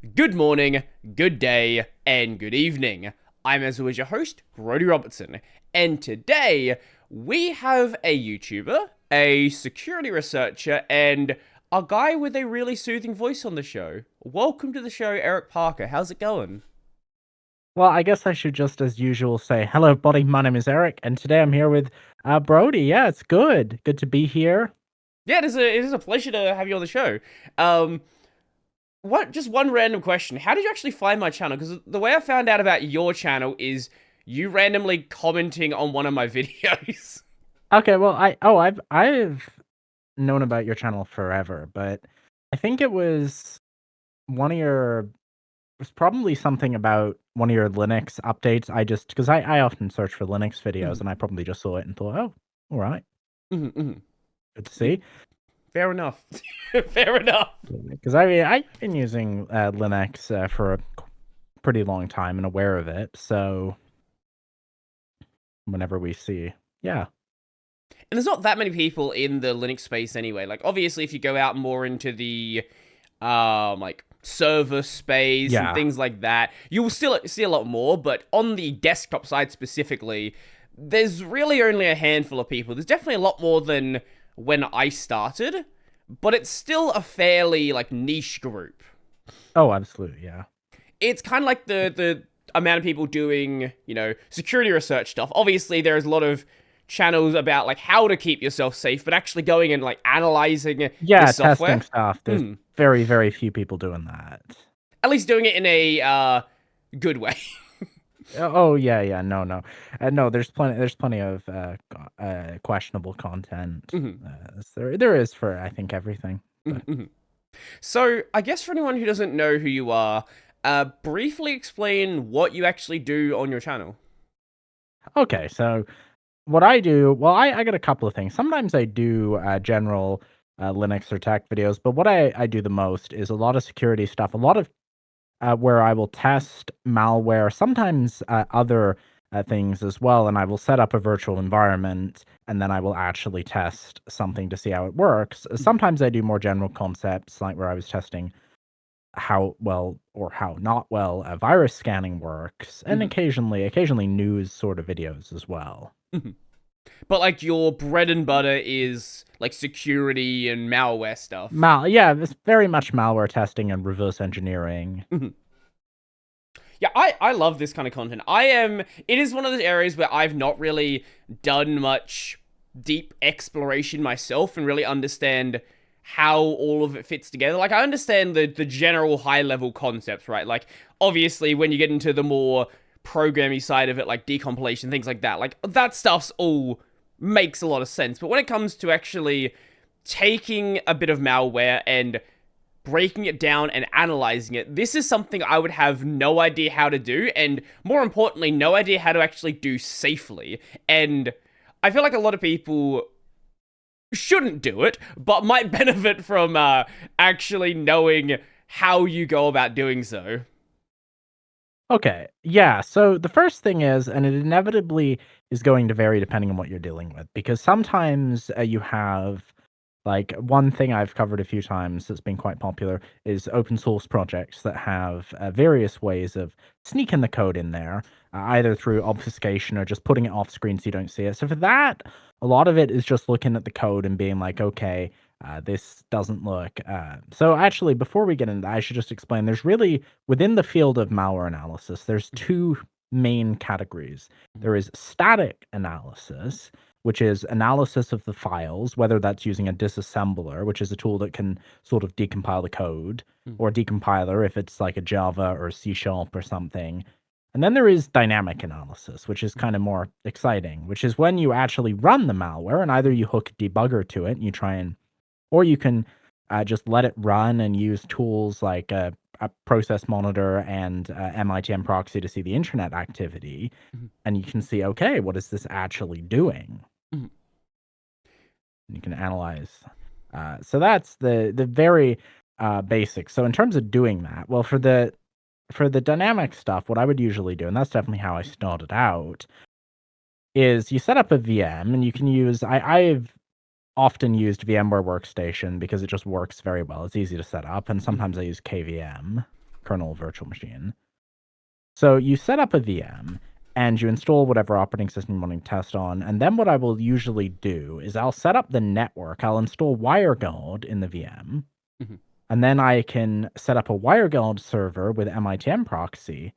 good morning, good day, and good evening. I'm as always your host, Brody Robertson, and today we have a YouTuber, a security researcher, and a guy with a really soothing voice on the show. Welcome to the show, Eric Parker. How's it going? Well, I guess I should just, as usual, say, hello, everybody. My name is Eric, and today I'm here with Brody. Yeah, it's good. Good to be here. Yeah, it is a pleasure to have you on the show. Um, what? Just one random question: how did you actually find my channel? Because the way I found out about your channel is you randomly commenting on one of my videos. Okay, well, I've known about your channel forever, but I think it was one of your, it was probably something about one of your Linux updates. Because I often search for Linux videos, and I probably just saw it and thought, oh, all right, Mm-hmm. good to see. Fair enough. Fair enough. Because I mean, I've been using Linux for a pretty long time and aware of it, so whenever we see. Yeah. And there's not that many people in the Linux space anyway. Like, obviously, if you go out more into the, like, server space and Yeah. things like that, you will still see a lot more. But on the desktop side specifically, there's really only a handful of people. There's definitely a lot more than when I started, but it's still a fairly, like, niche group. Oh, absolutely. Yeah. It's kind of like the amount of people doing, security research stuff. Obviously, there's a lot of channels about like how to keep yourself safe, but actually going and like analyzing the Yeah, testing software. stuff. There's very, very few people doing that. At least doing it in a good way. Oh, yeah, yeah. No, no. No, there's plenty of questionable content. Mhm, There is for I think everything. But mhm, mhm. So, I guess for anyone who doesn't know who you are, briefly explain what you actually do on your channel. okay, so what I do, well, I got a couple of things. Sometimes I do general Linux or tech videos, but what I do the most is a lot of security stuff, a lot of where I will test malware, sometimes other things as well, and I will set up a virtual environment, and then I will actually test something to see how it works. Sometimes I do more general concepts, like where I was testing how well or how not well virus scanning works, and Mhm, occasionally news sort of videos as well. mhm. But like your bread and butter is like security and malware stuff. Yeah, it's very much malware testing and reverse engineering. Mhm. Yeah, I love this kind of content. It is one of those areas where I've not really done much deep exploration myself and really understand how all of it fits together. Like, I understand the general high level concepts, right? Like, obviously, when you get into the more programmy side of it, like decompilation, things like that stuff's all makes a lot of sense. But when it comes to actually taking a bit of malware and breaking it down and analyzing it, this is something I would have no idea how to do, and more importantly, no idea how to actually do safely. And I feel like a lot of people shouldn't do it, but might benefit from actually knowing how you go about doing so. Okay, yeah. So the first thing is, and it inevitably is going to vary depending on what you're dealing with, because sometimes you have like one thing I've covered a few times that's been quite popular is open source projects that have various ways of sneaking the code in there, either through obfuscation or just putting it off screen so you don't see it. So for that, a lot of it is just looking at the code and being like, okay, this doesn't look. So actually, before we get into that, I should just explain. There's really within the field of malware analysis, there's two main categories. There is static analysis, which is analysis of the files, whether that's using a disassembler, which is a tool that can sort of decompile the code, or a decompiler if it's like a Java or C Sharp or something. And then there is dynamic analysis, which is kind of more exciting, which is when you actually run the malware and either you hook a debugger to it and you try and, or you can just let it run and use tools like a process monitor and MITM proxy to see the internet activity. And you can see, okay, what is this actually doing? You can analyze. So that's the very basic. So in terms of doing that, well, for the dynamic stuff, what I would usually do, and that's definitely how I started out, is you set up a VM and you can use. I've often used VMware Workstation because it just works very well. It's easy to set up, and sometimes I use KVM. kernel virtual machine. So you set up a VM and you install whatever operating system you want to test on. And then what I will usually do is I'll set up the network. I'll install WireGuard in the VM. Mm-hmm. And then I can set up a WireGuard server with MITM proxy.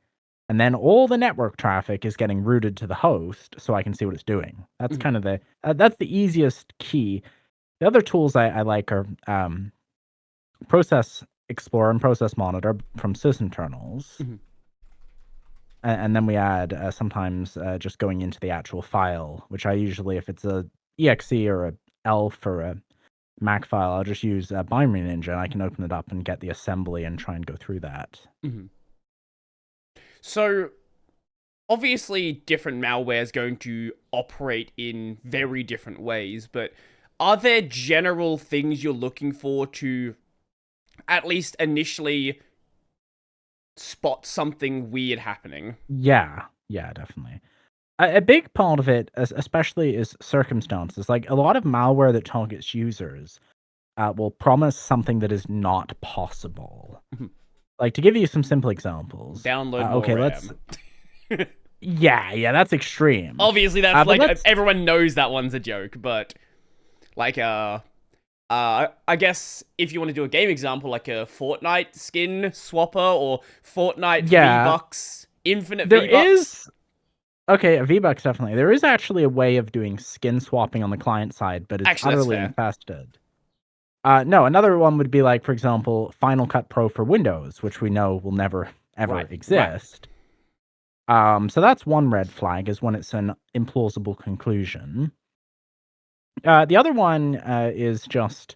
And then all the network traffic is getting routed to the host so I can see what it's doing. That's Mm-hmm. kind of that's the easiest key. The other tools I like are Process Explorer and Process Monitor from sysinternals. Mm-hmm. And then we add sometimes just going into the actual file, which I usually, if it's a exe or a elf or a Mac file, I'll just use Binary Ninja, and I can open it up and get the assembly and try and go through that. Mm-hmm. So, obviously, different malware is going to operate in very different ways, but are there general things you're looking for to at least initially spot something weird happening? Yeah, definitely. A big part of it, especially, is circumstances. Like a lot of malware that targets users will promise something that is not possible. Mhm. Like to give you some simple examples. Download more Okay, RAM. Yeah, that's extreme. Obviously, that's like let's- everyone knows that one's a joke, but like I guess if you want to do a game example, like a Fortnite skin swapper or Fortnite Yeah. V-Bucks, infinite There V-Bucks. is okay, a V-Bucks definitely. There is actually a way of doing skin swapping on the client side, but it's Actually, that's utterly fair. infested. No, another one would be like, for example, Final Cut Pro for Windows, which we know will never ever Right. exist. So that's one red flag, is when it's an implausible conclusion. The other one is just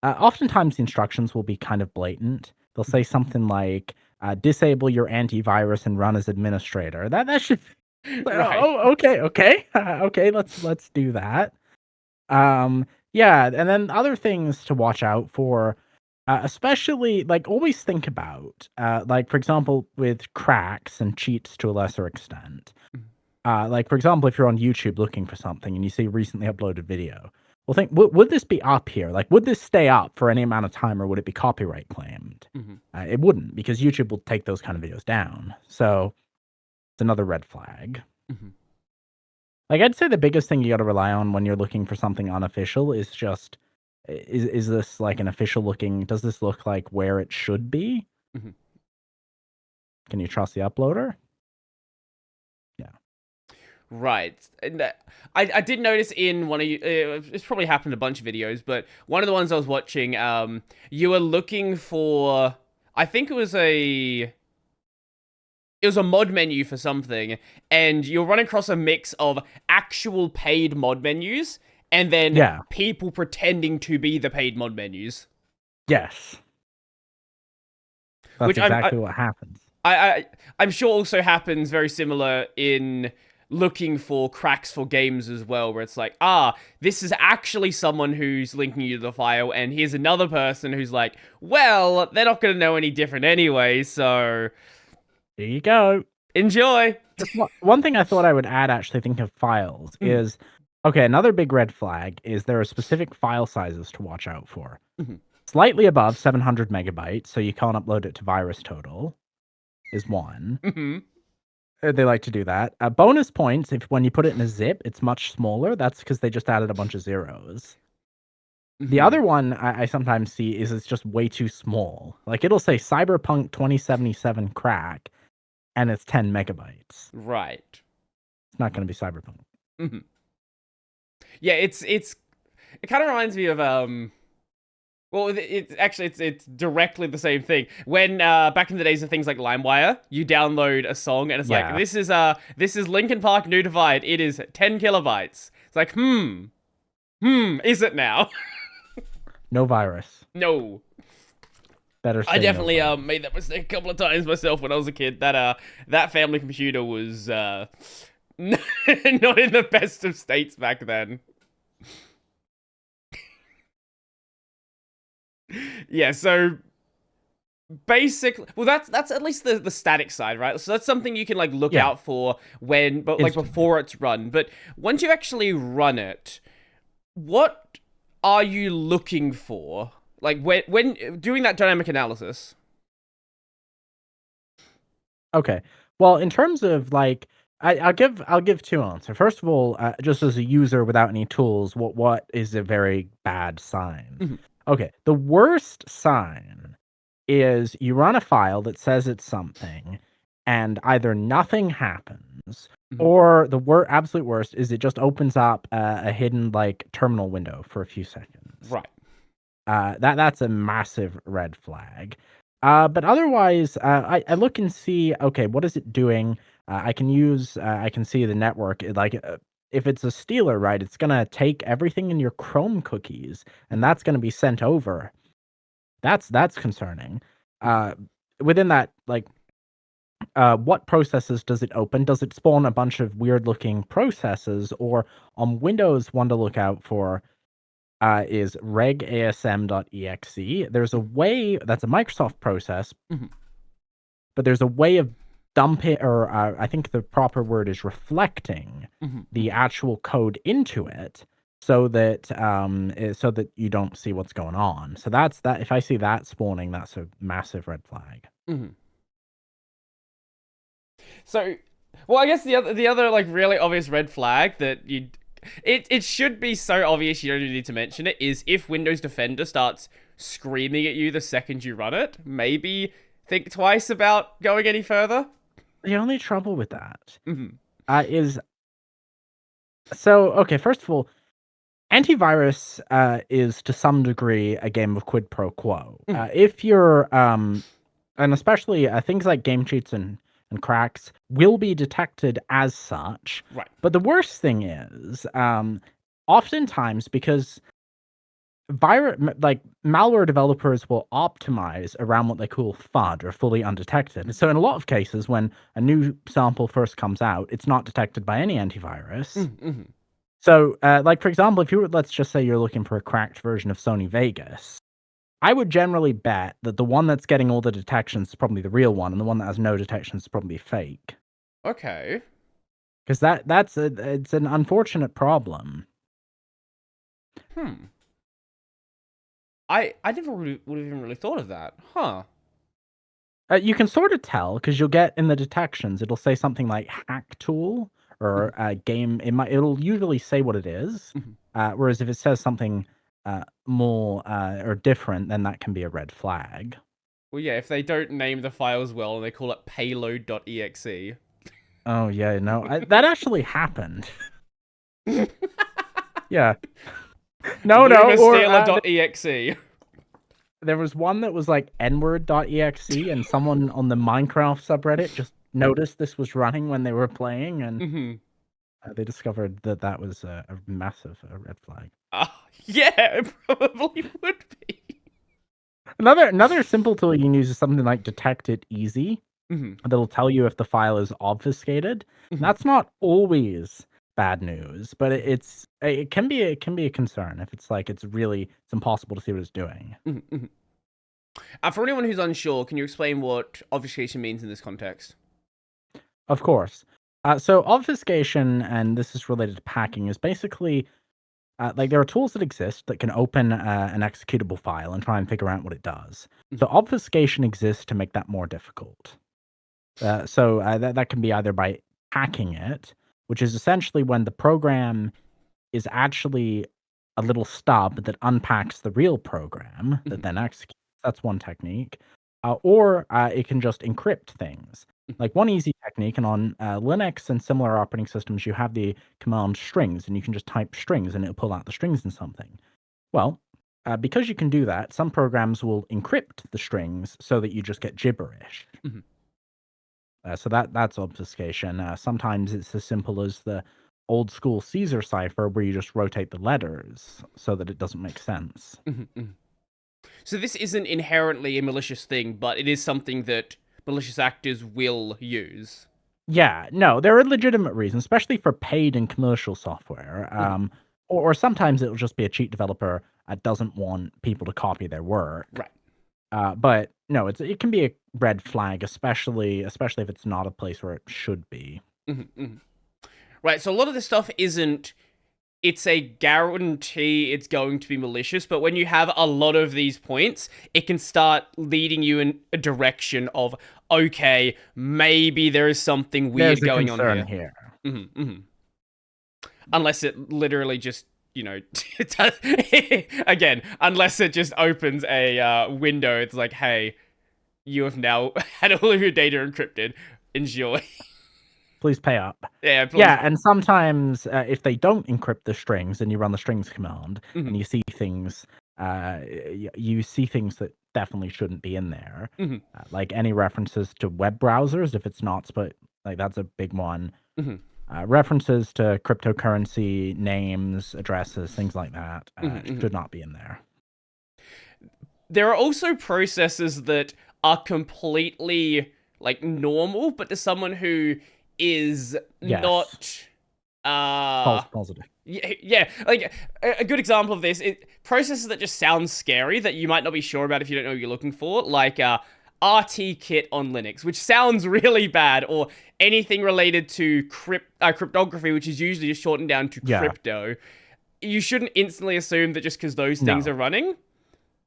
oftentimes the instructions will be kind of blatant. They'll say something like disable your antivirus and run as administrator. That should Right. Oh, okay. Okay, let's do that. Yeah, and then other things to watch out for, especially like always think about, like for example, with cracks and cheats to a lesser extent. Like for example, if you're on YouTube looking for something and you see recently uploaded video, well, think would this be up here? Like, would this stay up for any amount of time, or would it be copyright claimed? Mm-hmm. It wouldn't, because YouTube will take those kind of videos down. So it's another red flag. Mm-hmm. Like, I'd say the biggest thing you got to rely on when you're looking for something unofficial is just, is this like an official looking, does this look like where it should be? Mm-hmm. Can you trust the uploader? Yeah. Right. And I did notice in one of you, it's probably happened in a bunch of videos, but one of the ones I was watching, you were looking for, I think it was a mod menu for something, and you'll run across a mix of actual paid mod menus and then people pretending to be the paid mod menus. Yes. That's exactly what happens. I'm sure also happens very similar in looking for cracks for games as well, where it's like, this is actually someone who's linking you to the file, and here's another person who's like, well, they're not going to know any different anyway, so there you go. Enjoy. One thing I thought I would add, actually, thinking of files, is, okay, another big red flag is there are specific file sizes to watch out for. Slightly above 700 megabytes, so you can't upload it to VirusTotal, is one. They like to do that. Bonus points, if when you put it in a zip, it's much smaller. That's because they just added a bunch of zeros. The other one I sometimes see is it's just way too small. Like, it'll say Cyberpunk 2077 crack, and it's 10 megabytes. Right. It's not going to be Cyberpunk. Yeah, it kind of reminds me of well, it's directly the same thing. When back in the days of things like LimeWire, you download a song and it's like, this is Linkin Park New Divide. It is 10 kilobytes. It's like, is it now? No virus. No. Better say I definitely no made that mistake a couple of times myself when I was a kid. That family computer was not in the best of states back then. Yeah, so basically, well, that's at least the static side, right? So that's something you can like look out for before it's run. But once you actually run it, what are you looking for? Like when doing that dynamic analysis? Okay. Well, in terms of like, I'll give two answers. First of all, just as a user without any tools, what is a very bad sign? Mhm, Okay, the worst sign is you run a file that says it's something, and either nothing happens, mhm. or the absolute worst is it just opens up a hidden like terminal window for a few seconds. Right. That's a massive red flag. But otherwise, I look and see, okay, what is it doing? I can see the network. If it's a stealer, right, it's gonna take everything in your Chrome cookies, and Mhm, that's gonna be sent over. That's concerning. mhm, Uh, Within that, like, what processes does it open? Does it spawn a bunch of weird looking processes? Or on Windows, one to look out for is regasm.exe. There's a mhm, way that's a Microsoft process, mhm, but there's a way of dumping, or I think the proper word is reflecting mhm, the mhm, actual code into it, so that you don't see what's going on. So that's that. If I see that spawning, that's a massive red flag. mhm. So, well, I guess the other like really obvious red flag that it should be so obvious you don't even need to mention it is if Windows Defender starts screaming at you the second you run it, maybe think twice about going any further. The only trouble with that Mhm, is so okay. First of all, antivirus is to some degree a game of quid pro quo. mhm, If you're and especially things like game cheats and cracks will be detected as such. right. But the worst thing is, oftentimes because like malware developers will optimize around what they call FUD or fully undetected. So in a lot of cases, when a new sample first comes out, it's not detected by any antivirus. Mhm, mhm. So, like for example, if you were, let's just say you're looking for a cracked version of Sony Vegas, I would generally bet that the one that's getting all the detections is probably the real one, and the one that has no detections is probably fake. Okay. Because it's an unfortunate problem. Hmm. I never would have even really thought of that. Huh. You can sort of tell because you'll get in the detections, it'll say something like hack tool Mhm, or game. It'll usually say what it is. mhm. Whereas if it says something more or different, then that can be a red flag. Well, yeah, if they don't name the files well and they call it payload.exe. Oh yeah, no, that actually happened. Yeah, no, or LunaStealer.exe. there was one that was like nword.exe, and someone on the Minecraft subreddit just noticed this was running when they were playing, and Mhm. they discovered that that was a massive red flag. Yeah, it probably would be. Another simple tool you can use is something like detect it easy. Mhm, That'll tell you if the file is obfuscated. mhm, That's not always bad news, but it can be a concern if it's like it's impossible to see what it's doing. mhm, mhm. For anyone who's unsure, can you explain what obfuscation means in this context? Of course. So obfuscation, and this is related to packing, is basically like there are tools that exist that can open an executable file and try and figure out what it does. So Mhm, obfuscation exists to make that more difficult. That can be either by hacking it, which is essentially when the program is actually a little stub that unpacks the real program that mhm, then executes. That's one technique. Or it can just encrypt things. mhm. Like one easy technique, and on Linux and similar operating systems, you have the command strings, and you can just type strings and it'll pull out the strings in something. Well, because you can do that, some programs will encrypt the strings so that you just get gibberish. Mhm. So that's obfuscation. Sometimes it's as simple as the old school Caesar cipher where you just rotate the letters so that it doesn't make sense. Mhm, mhm. So this isn't inherently a malicious thing, but it is something that malicious actors will use. Yeah, no, there are legitimate reasons, especially for paid and commercial software. Mhm. Or sometimes it'll just be a cheat developer that doesn't want people to copy their work. Right. But no, it can be a red flag, especially if it's not a place where it should be. Mhm, mhm. Right. So a lot of this stuff isn't it's a guarantee it's going to be malicious, but when you have a lot of these points, it can start leading you in a direction of, okay, maybe there is something weird There's a going on concern here. here. Unless it literally just, you know, again, unless it just opens a window, it's like, hey, you have now had all of your data encrypted. Enjoy. Please pay up. Yeah, please. Yeah, and sometimes if they don't encrypt the strings and you run the strings command Mhm. and you see things, you see things that definitely shouldn't be in there. Mhm. Like any references to web browsers, if it's not split, like that's a big one. Mhm. References to cryptocurrency names, addresses, things like that Mhm. should not be in there. There are also processes that are completely like normal, but to someone who is Yes, not false positive. yeah, like a good example of this, processes that just sound scary that you might not be sure about if you don't know what you're looking for, like RT kit on Linux, which sounds really bad, or anything related to cryptography, which is usually just shortened down to Yeah, crypto. You shouldn't instantly assume that just because those things no. are running,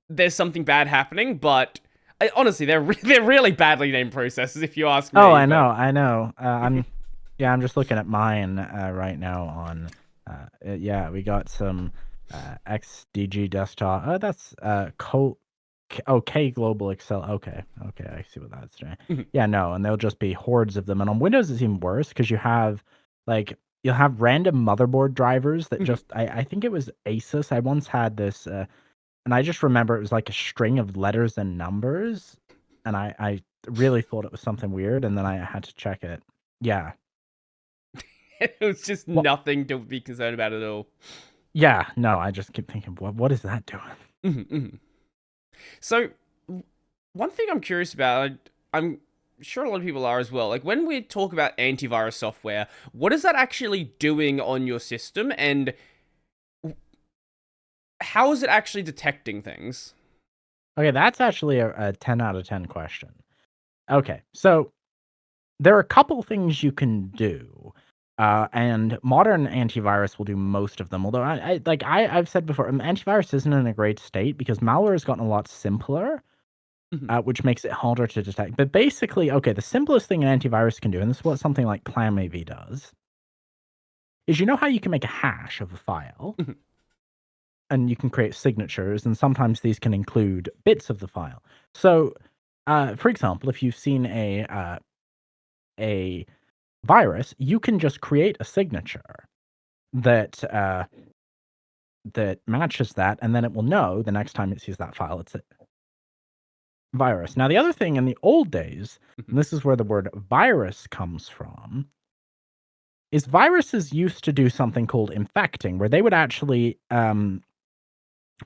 there's something bad happening, but honestly, they're really badly named processes, if you ask Oh, me. I But know, I know. I'm just looking at mine right now on. Yeah, we got some XDG desktop. Oh, that's K Global Excel. Okay, okay, I see what that's doing. Yeah, no, and they'll just be hordes of them. And on Windows, it's even worse because you have like you'll have random motherboard drivers that just. I think it was Asus. I once had this. And I just remember it was like a string of letters and numbers, and I really thought it was something weird, and then I had to check it. Yeah. it was just Well, nothing to be concerned about at all. yeah, no, I just keep thinking, what is that doing? So, one thing I'm curious about, I'm sure a lot of people are as well. Like when we talk about antivirus software, what is that actually doing on your system, and how is it actually detecting things? Okay, that's actually a 10 out of 10 question. Okay, so there are a couple things you can do. And modern antivirus will do most of them. Although I've said before, antivirus isn't in a great state because malware has gotten a lot simpler. Which makes it harder to detect. But basically, okay, the simplest thing an antivirus can do, and this is what something like ClamAV does, is you know how you can make a hash of a file, and you can create signatures, and sometimes these can include bits of the file. So, for example, if you've seen a virus, you can just create a signature that that matches that, and then it will know the next time it sees that file, it's a virus. Now, the other thing in the old days, and this is where the word virus comes from, is viruses used to do something called infecting, where they would actually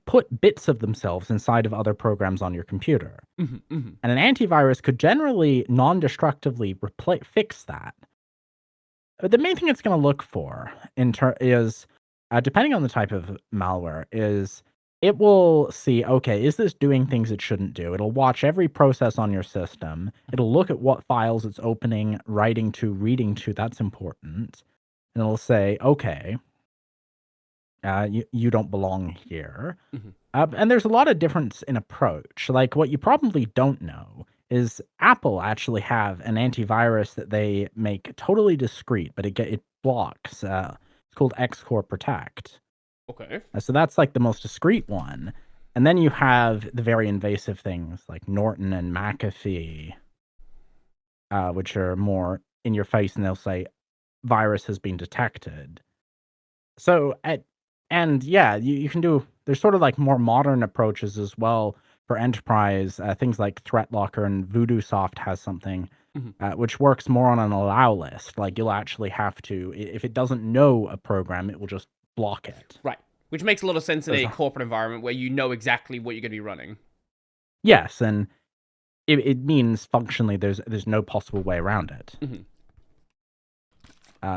put bits of themselves inside of other programs on your computer. And an antivirus could generally non-destructively fix that. The main thing it's going to look for is, depending on the type of malware, is it will see, okay, is this doing things it shouldn't do? It'll watch every process on your system. It'll look at what files it's opening, writing to, reading to. That's important. And it'll say, okay, you don't belong here. And there's a lot of difference in approach. Like what you probably don't know is Apple actually have an antivirus that they make totally discreet, but it blocks. It's called Xcore Protect. Okay. So that's like the most discreet one. And then you have the very invasive things like Norton and McAfee, which are more in your face, and they'll say virus has been detected. So and yeah, you can do there's sort of like more modern approaches as well for enterprise, things like ThreatLocker and VoodooSoft has something which works more on an allow list. Like you'll actually have to, if it doesn't know a program, it will just block it. Right. Which makes a lot of sense in There's a a- corporate environment where you know exactly what you're going to be running. yes, and it means functionally there's no possible way around it.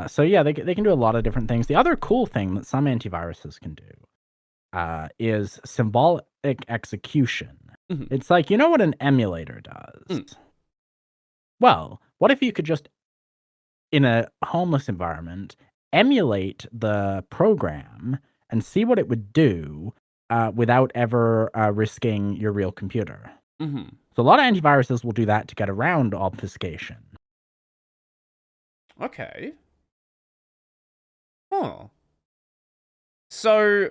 So yeah, they can do a lot of different things. The other cool thing that some antiviruses can do is symbolic execution. It's like, you know what an emulator does? Well, what if you could just, in a homeless environment, emulate the program and see what it would do without ever risking your real computer. Mm-hmm. So a lot of antiviruses will do that to get around obfuscation. Okay. Huh. So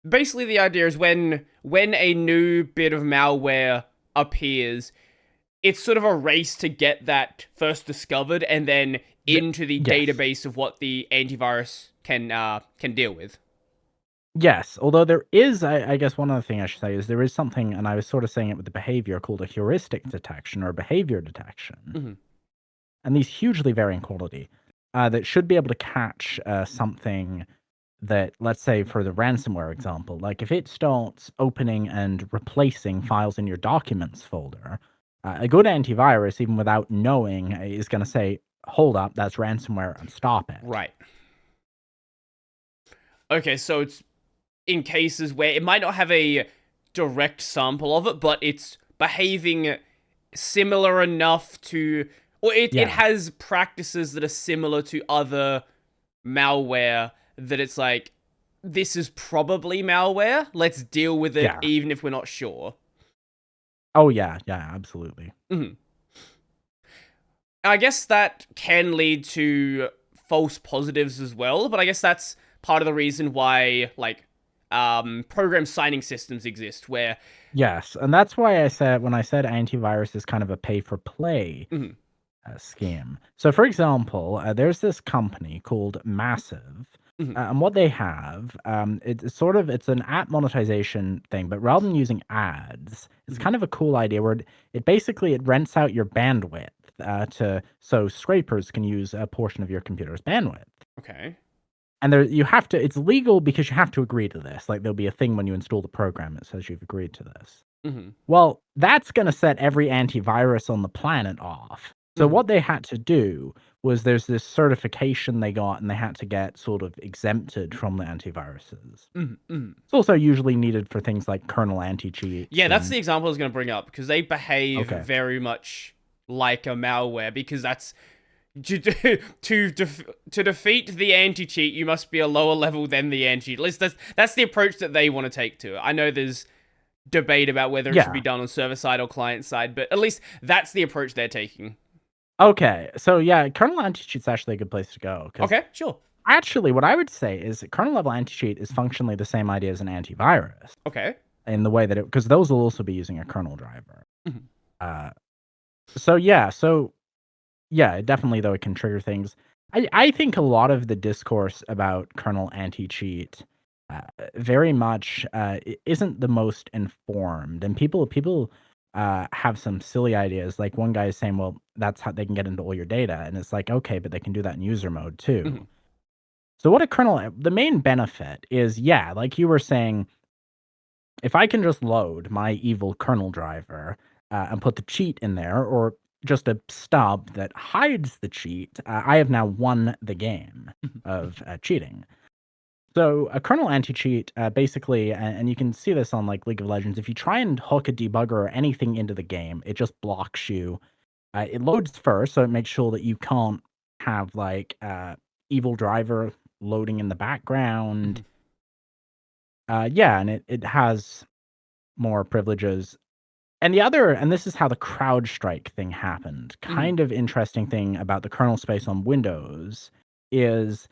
basically the idea is when a new bit of malware appears, it's sort of a race to get that first discovered and then into the Yes. database of what the antivirus can deal with. Yes, although there is, I guess one other thing I should say is there is something, and I was sort of saying it with the behavior, called a heuristic detection or behavior detection. Mm-hmm. And these hugely vary in quality that should be able to catch something that, let's say, for the ransomware example, like if it starts opening and replacing files in your documents folder, a good antivirus, even without knowing, is going to say, hold up, that's ransomware and stop it. Right. Okay, so it's in cases where it might not have a direct sample of it, but it's behaving similar enough to, or it Yeah. has practices that are similar to other malware that it's like, this is probably malware. Let's deal with it Yeah. even if we're not sure. Oh, yeah. Yeah, absolutely. Mm-hmm. I guess that can lead to false positives as well, but I guess that's part of the reason why, like, program signing systems exist, where Yes. And that's why I said, when I said antivirus is kind of a pay for play mhm, scheme. So, for example, there's this company called Massive, mhm, and what they have, it's sort of it's an app monetization thing, but rather than using ads, it's mhm, kind of a cool idea where it basically it rents out your bandwidth to so scrapers can use a portion of your computer's bandwidth. okay, And there you have to it's legal because you have to agree to this. Like there'll be a thing when you install the program that says you've agreed to this. mhm, Well, that's gonna set every antivirus on the planet off. So mhm, what they had to do was there's this certification they got, and they had to get sort of exempted from the antiviruses. mhm, mhm. It's also usually needed for things like kernel anti-cheats Yeah, that's and the example I was going to bring up because they behave okay. very much like a malware because that's to defeat the anti-cheat, you must be a lower level than the anti-cheat. At least that's the approach that they want to take to it. I know there's debate about whether it should be Yeah. done on server side or client side, but at least that's the approach they're taking. Okay. So, yeah, kernel anti-cheat's actually a good place to go because Okay, sure. actually what I would say is that kernel level anti-cheat is functionally the same idea as an antivirus Okay. in the way that it because those will also be using a kernel driver. Mhm. Uh, so, definitely, though, it can trigger things. I think a lot of the discourse about kernel anti-cheat, very much, isn't the most informed, and people have some silly ideas, like, one guy is saying, "Well, that's how they can get into all your data," and it's like, "Okay, but they can do that in user mode too." Mhm. So what a kernel the main benefit is, yeah, like you were saying, if I can just load my evil kernel driver and put the cheat in there, or just a stub that hides the cheat, I have now won the game Mhm. of cheating. So a kernel anti-cheat, basically, and you can see this on like League of Legends. If you try and hook a debugger or anything into the game, it just blocks you. It loads first, so it makes sure that you can't have like evil driver loading in the background. Mhm. Yeah, and it has more privileges. And this is how the CrowdStrike thing happened. Mhm. Kind of interesting thing about the kernel space on Windows is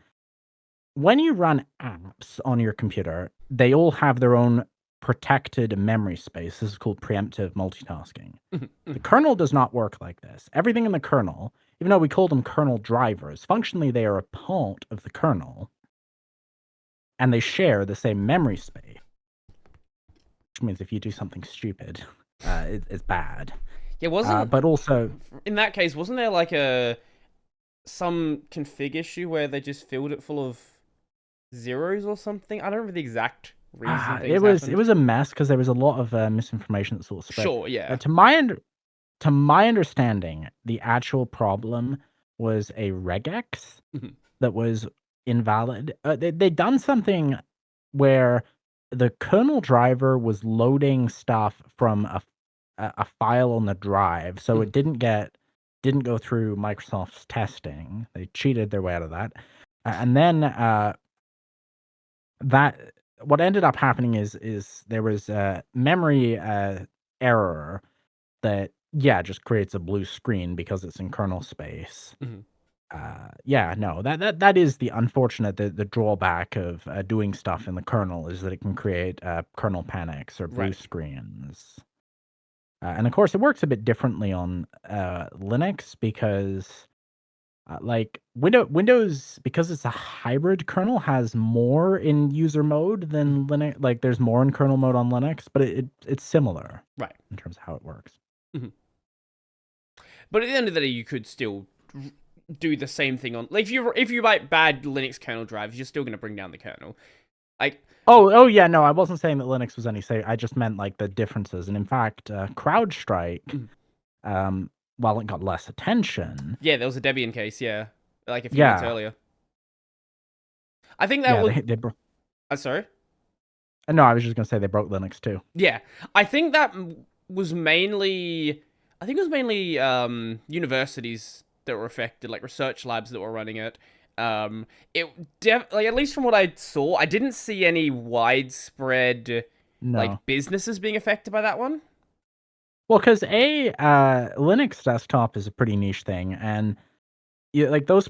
when you run apps on your computer, they all have their own protected memory space. This is called preemptive multitasking. Mhm. The Mhm. kernel does not work like this. Everything in the kernel, even though we call them kernel drivers, functionally they are a part of the kernel and they share the same memory space, which means if you do something stupid, it's bad. Yeah, wasn't But also, in that case, wasn't there like a some config issue where they just filled it full of zeros or something? I don't remember the exact reason it things was it happened. was a mess because there was a lot of misinformation that sort of spread. Sure, yeah. To my understanding, the actual problem was a regex Mhm. that was invalid. They'd done something where the kernel driver was loading stuff from a file on the drive, so Mhm. it didn't get didn't go through Microsoft's testing. They cheated their way out of that. And then that what ended up happening is there was a memory error that just creates a blue screen because it's in kernel space. Mhm. Yeah, no, that is the unfortunate the drawback of doing stuff in the kernel is that it can create kernel panics or blue Right. screens. And of course, it works a bit differently on Linux because, like Windows, because it's a hybrid kernel, has more in user mode Mhm. than Linux. Like, there's more in kernel mode on Linux, but it's similar Right. in terms of how it works. Mhm. But at the end of the day, you could still do the same thing on, like, if you write bad Linux kernel drives, you're still going to bring down the kernel. Like, Oh yeah, no, I wasn't saying that Linux was any say. I just meant like the differences. And in fact, CrowdStrike, mhm. um, while it got less attention, Yeah, there was a Debian case, yeah, like a few months yeah, earlier. I think that yeah, was. they broke. Sorry. No, I was just gonna say they broke Linux too. Yeah, I think that was mainly. I think it was mainly universities that were affected, like research labs that were running it. Um, it like, at least from what I saw, I didn't see any widespread No, like businesses being affected by that one. well, because Linux desktop is a pretty niche thing, and like those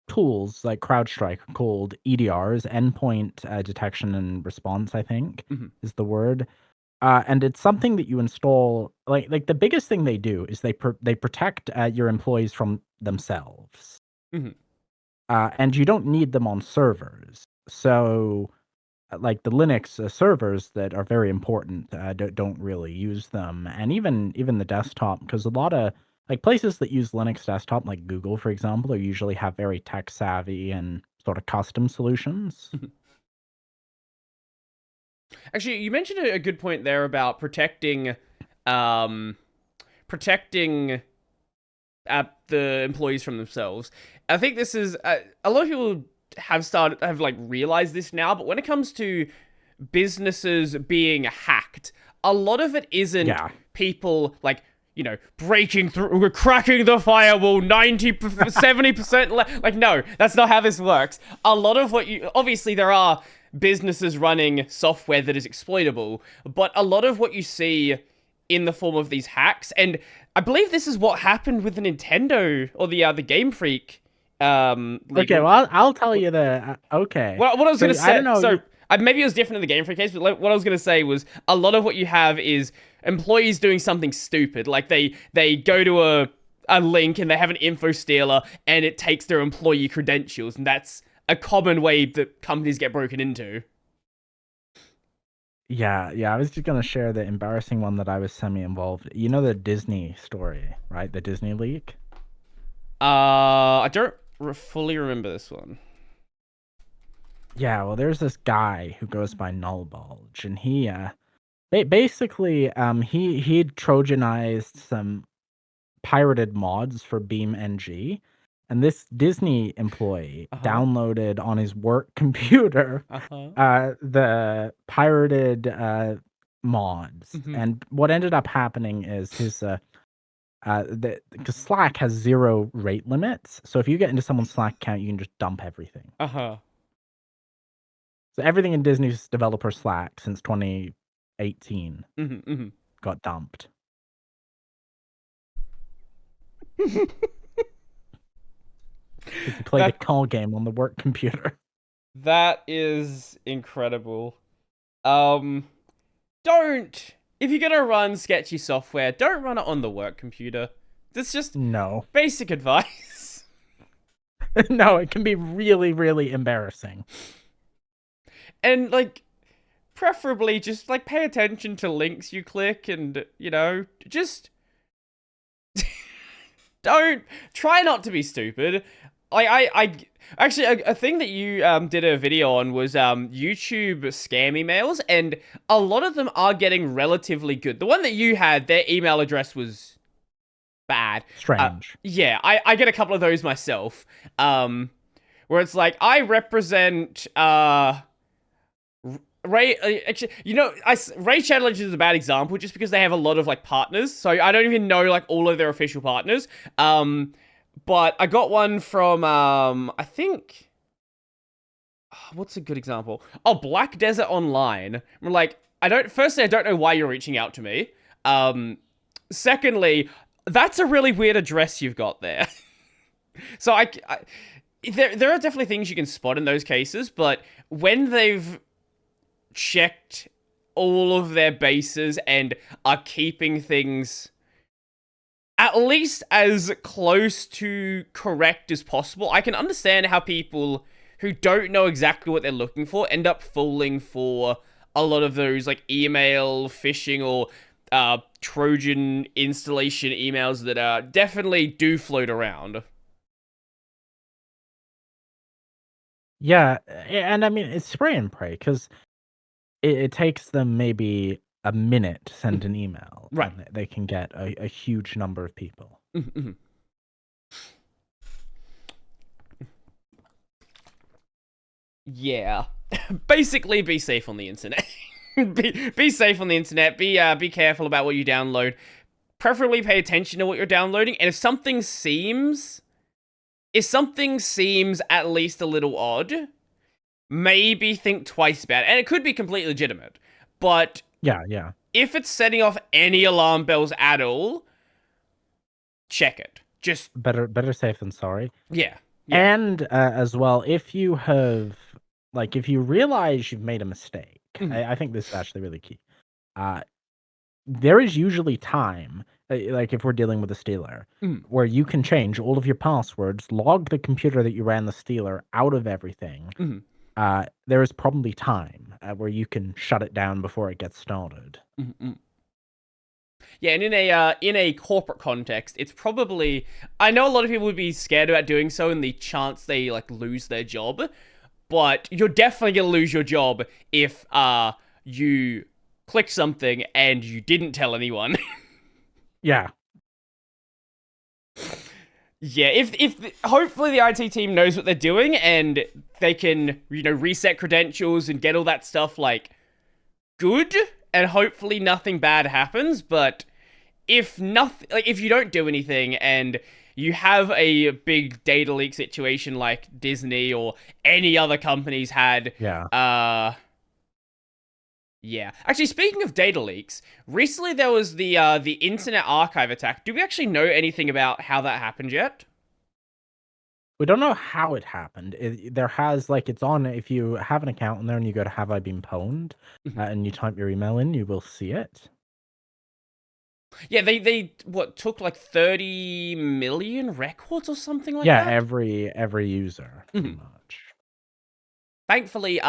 tools like CrowdStrike are called EDRs, endpoint detection and response. I think Hmm. is the word. And it's something that you install. Like the biggest thing they do is they protect your employees from themselves, Hmm. and you don't need them on servers. So, like the Linux servers that are very important don't really use them, and even the desktop, because a lot of like places that use Linux desktop, like Google, for example, are usually have very tech savvy and sort of custom solutions. Actually, you mentioned a good point there about um, protecting the employees from themselves. I think this is a lot of people have like realized this now, but when it comes to businesses being hacked, a lot of it isn't Yeah. people like, breaking through, cracking the firewall 90 70%. Like, no, that's not how this works. A lot of what you obviously, there are businesses running software that is exploitable, but a lot of what you see in the form of these hacks, and I believe this is what happened with the Nintendo or the Game Freak leak. Okay. Well, I'll tell you the okay. What I was So gonna I don't say, know. so maybe it was different in the Game Freak case, but what I was gonna say was a lot of what you have is employees doing something stupid, like they go to a link and they have an info stealer and it takes their employee credentials, and that's a common way that companies get broken into. Yeah, yeah. I was just gonna share the embarrassing one that I was semi-involved. You know the Disney story, right? The Disney leak. I don't fully remember this one. Yeah. Well, there's this guy who goes by Nullbulge, and he basically he'd Trojanized some pirated mods for BeamNG, and this Disney employee Uh huh. downloaded on his work computer Uh huh. the pirated mods. Hmm. And what ended up happening is his because Slack has 0 rate limits. So if you get into someone's Slack account, you can just dump everything. Uh huh. So everything in Disney's developer Slack since 2018 Hmm. Hmm. got dumped. 'Cause he played a That call game on the work computer. that is incredible. Um, don't if you're gonna run sketchy software, don't run it on the work computer. That's just No. basic advice. No, it can be really, really embarrassing. And like, preferably just like pay attention to links you click, and just don't try not to be stupid. I actually a thing that you did a video on was YouTube scam emails, and a lot of them are getting relatively good. The one that you had, their email address was bad. Strange. Yeah, I get a couple of those myself. Where it's like, I represent Ray, actually, Ray Challenge is a bad example just because they have a lot of like partners. So I don't even know like all of their official partners. But I got one from I think what's a good example? Oh, Black Desert Online. I'm like, firstly, I don't know why you're reaching out to me. Secondly, that's a really weird address you've got there. So there are definitely things you can spot in those cases, but when they've checked all of their bases and are keeping things at least as close to correct as possible, I can understand how people who don't know exactly what they're looking for end up falling for a lot of those like email phishing or Trojan installation emails that definitely do float around. Yeah, and I mean, it's spray and pray because it takes them maybe a minute to send an email, Right. and they can get a huge number of people. Mm-hmm. Yeah. Basically, be safe on the internet. be safe on the internet. Be careful about what you download. Preferably pay attention to what you're downloading, and if something seems at least a little odd, maybe think twice about it. And it could be completely legitimate. But Yeah. if it's setting off any alarm bells at all, check it. Just Better safe than sorry. yeah. And as well, if you realize you've made a mistake, I think this is actually really key. There is usually time, like if we're dealing with a stealer, where you can change all of your passwords, log the computer that you ran the stealer out of everything. There is probably time where you can shut it down before it gets started. Yeah, and in a corporate context, it's probably, I know a lot of people would be scared about doing so in the chance they like lose their job, but you're definitely gonna lose your job if you click something and you didn't tell anyone. Yeah. Yeah, if hopefully the IT team knows what they're doing and they can, reset credentials and get all that stuff like good, and hopefully nothing bad happens. But if nothing, like if you don't do anything and you have a big data leak situation like Disney or any other companies had, yeah. Actually, speaking of data leaks, recently there was the Internet Archive attack. Do we actually know anything about how that happened yet? We don't know how it happened. There has it's on if you have an account in there and you go to Have I Been Pwned and you type your email in, you will see it. Yeah, they took like 30 million records or something like that? Yeah, every user, pretty much. Thankfully,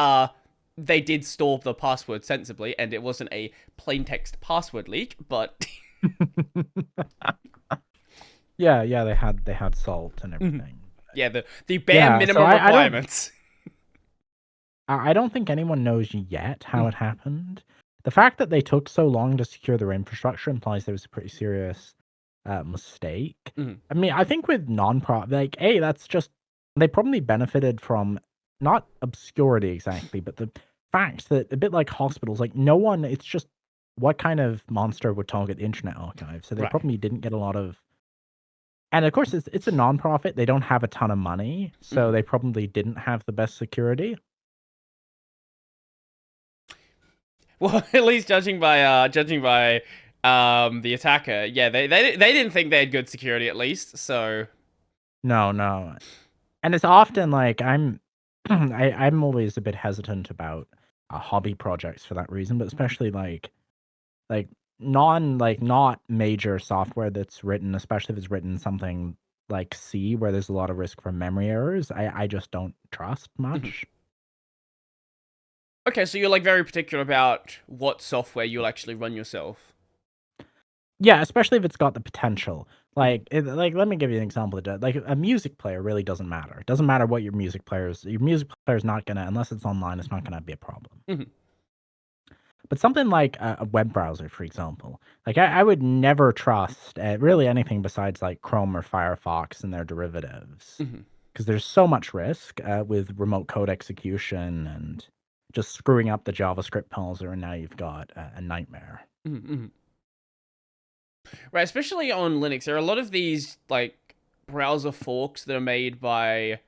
they did store the password sensibly, and it wasn't a plain text password leak, but yeah, they had salt and everything. Yeah, the bare minimum requirements. I don't think anyone knows yet how it happened. The fact that they took so long to secure their infrastructure implies there was a pretty serious mistake. I mean, I think with non-profit, that's just, they probably benefited from not obscurity exactly, but the fact that a bit like hospitals, no one, it's just what kind of monster would target the Internet Archive. So they probably didn't get a lot of, and of course it's a non-profit. They don't have a ton of money, so they probably didn't have the best security. Well, at least judging by the attacker, yeah, they didn't think they had good security at least. So no, and it's often I'm I'm always a bit hesitant about hobby projects for that reason, but especially not major software that's written, especially if it's written something like C where there's a lot of risk for memory errors. I just don't trust much. Okay, so you're very particular about what software you'll actually run yourself. Yeah, especially if it's got the potential. Let me give you an example. A music player really doesn't matter. It doesn't matter what your music player is not gonna, unless it's online, it's not gonna be a problem. But something like a web browser, for example, I would never trust really anything besides Chrome or Firefox and their derivatives, because there's so much risk with remote code execution and just screwing up the JavaScript parser, and now you've got a nightmare. Mm-hmm. Right, especially on Linux, there are a lot of these like browser forks that are made by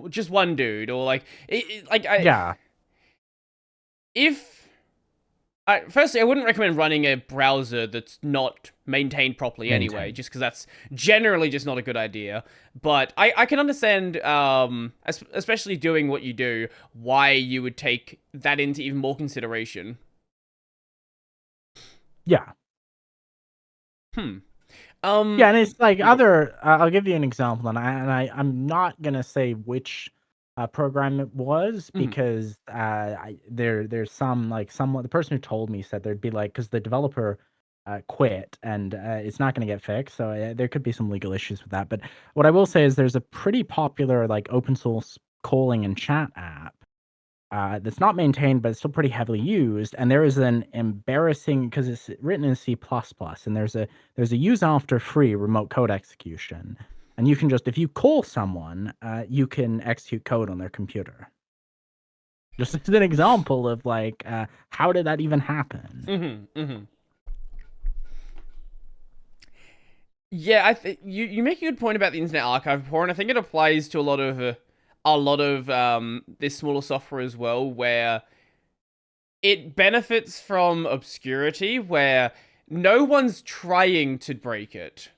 just one dude, or Yeah, if firstly, I wouldn't recommend running a browser that's not maintained properly anyway, maintain. just because that's generally just not a good idea. But I can understand, especially doing what you do, why you would take that into even more consideration. Yeah. Hmm. Yeah, and it's like You go for it. other. I'll give you an example, I'm not gonna say which program it was Mhm. because there's some like someone the person who told me said there'd be like because the developer quit and it's not gonna get fixed, so there could be some legal issues with that. But what I will say is there's a pretty popular like open source calling and chat app that's not maintained, but it's still pretty heavily used. And there is an embarrassing because it's written in C++, and there's a use after free remote code execution, and you can just if you call someone, you can execute code on their computer. Just as an example of like how did that even happen? Yeah, I think you make a good point about the Internet Archive report, and I think it applies to a lot of this smaller software as well, where it benefits from obscurity, where no one's trying to break it,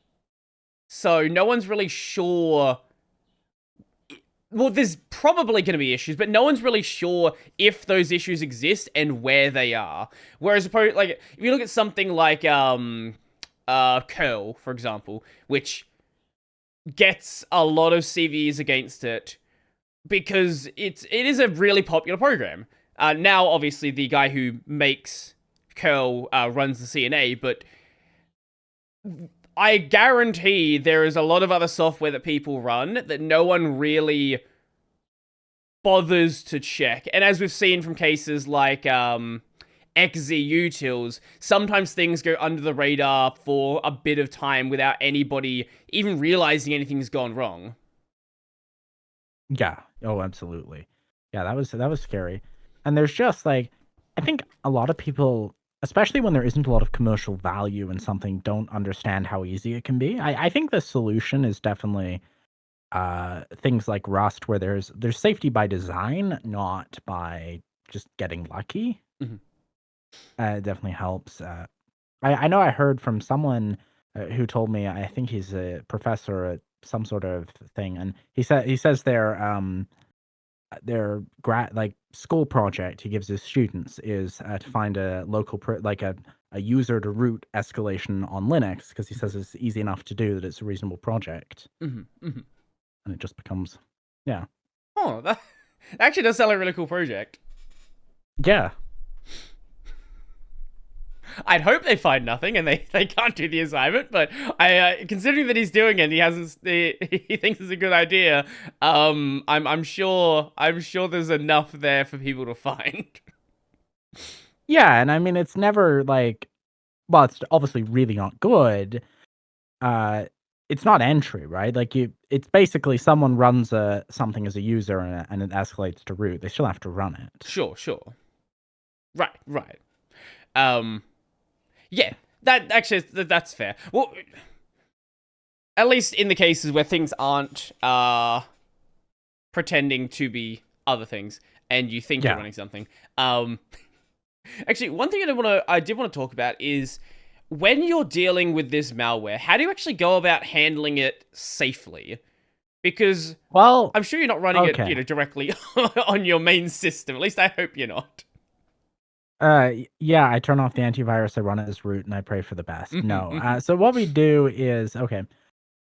so no one's really sure. Well, there's probably going to be issues, but no one's really sure if those issues exist and where they are. Whereas, like, if you look at something like curl, for example, which gets a lot of CVEs against it because it is a really popular program. Now, obviously, the guy who makes curl runs the CNA, but I guarantee there is a lot of other software that people run that no one really bothers to check. And as we've seen from cases like XZUtils, sometimes things go under the radar for a bit of time without anybody even realizing anything's gone wrong. Yeah. Oh, absolutely. Yeah, that was scary. And there's just like I think a lot of people, especially when there isn't a lot of commercial value in something, don't understand how easy it can be. I think the solution is definitely things like Rust where there's safety by design, not by just getting lucky. Mm-hmm. It definitely helps. I know I heard from someone who told me I think he's a professor at some sort of thing, and he says their grad like school project he gives his students is to find a local a user to root escalation on Linux because he says it's easy enough to do that it's a reasonable project, Mm-hmm. Mm-hmm. and it just becomes yeah Oh, that actually does sound like a really cool project. yeah I'd hope they find nothing and they can't do the assignment, but considering that he's doing it, and he hasn't he thinks it's a good idea. I'm sure there's enough there for people to find. yeah, and I mean it's never like well it's obviously really not good. uh it's not entry, right? Like it's basically someone runs something as a user and it escalates to root. They still have to run it. Sure, sure. Right, right. Um, yeah, that actually that's fair. Well, at least in the cases where things aren't pretending to be other things and you think you're Yeah. running something. Um, actually, one thing I did want to talk about is when you're dealing with this malware, how do you actually go about handling it safely? Because Well, I'm sure you're not running it, okay. directly on your main system. At least I hope you're not. Yeah, I turn off the antivirus, I run it as root, and I pray for the best. Mhm, No. mhm, So what we do is okay.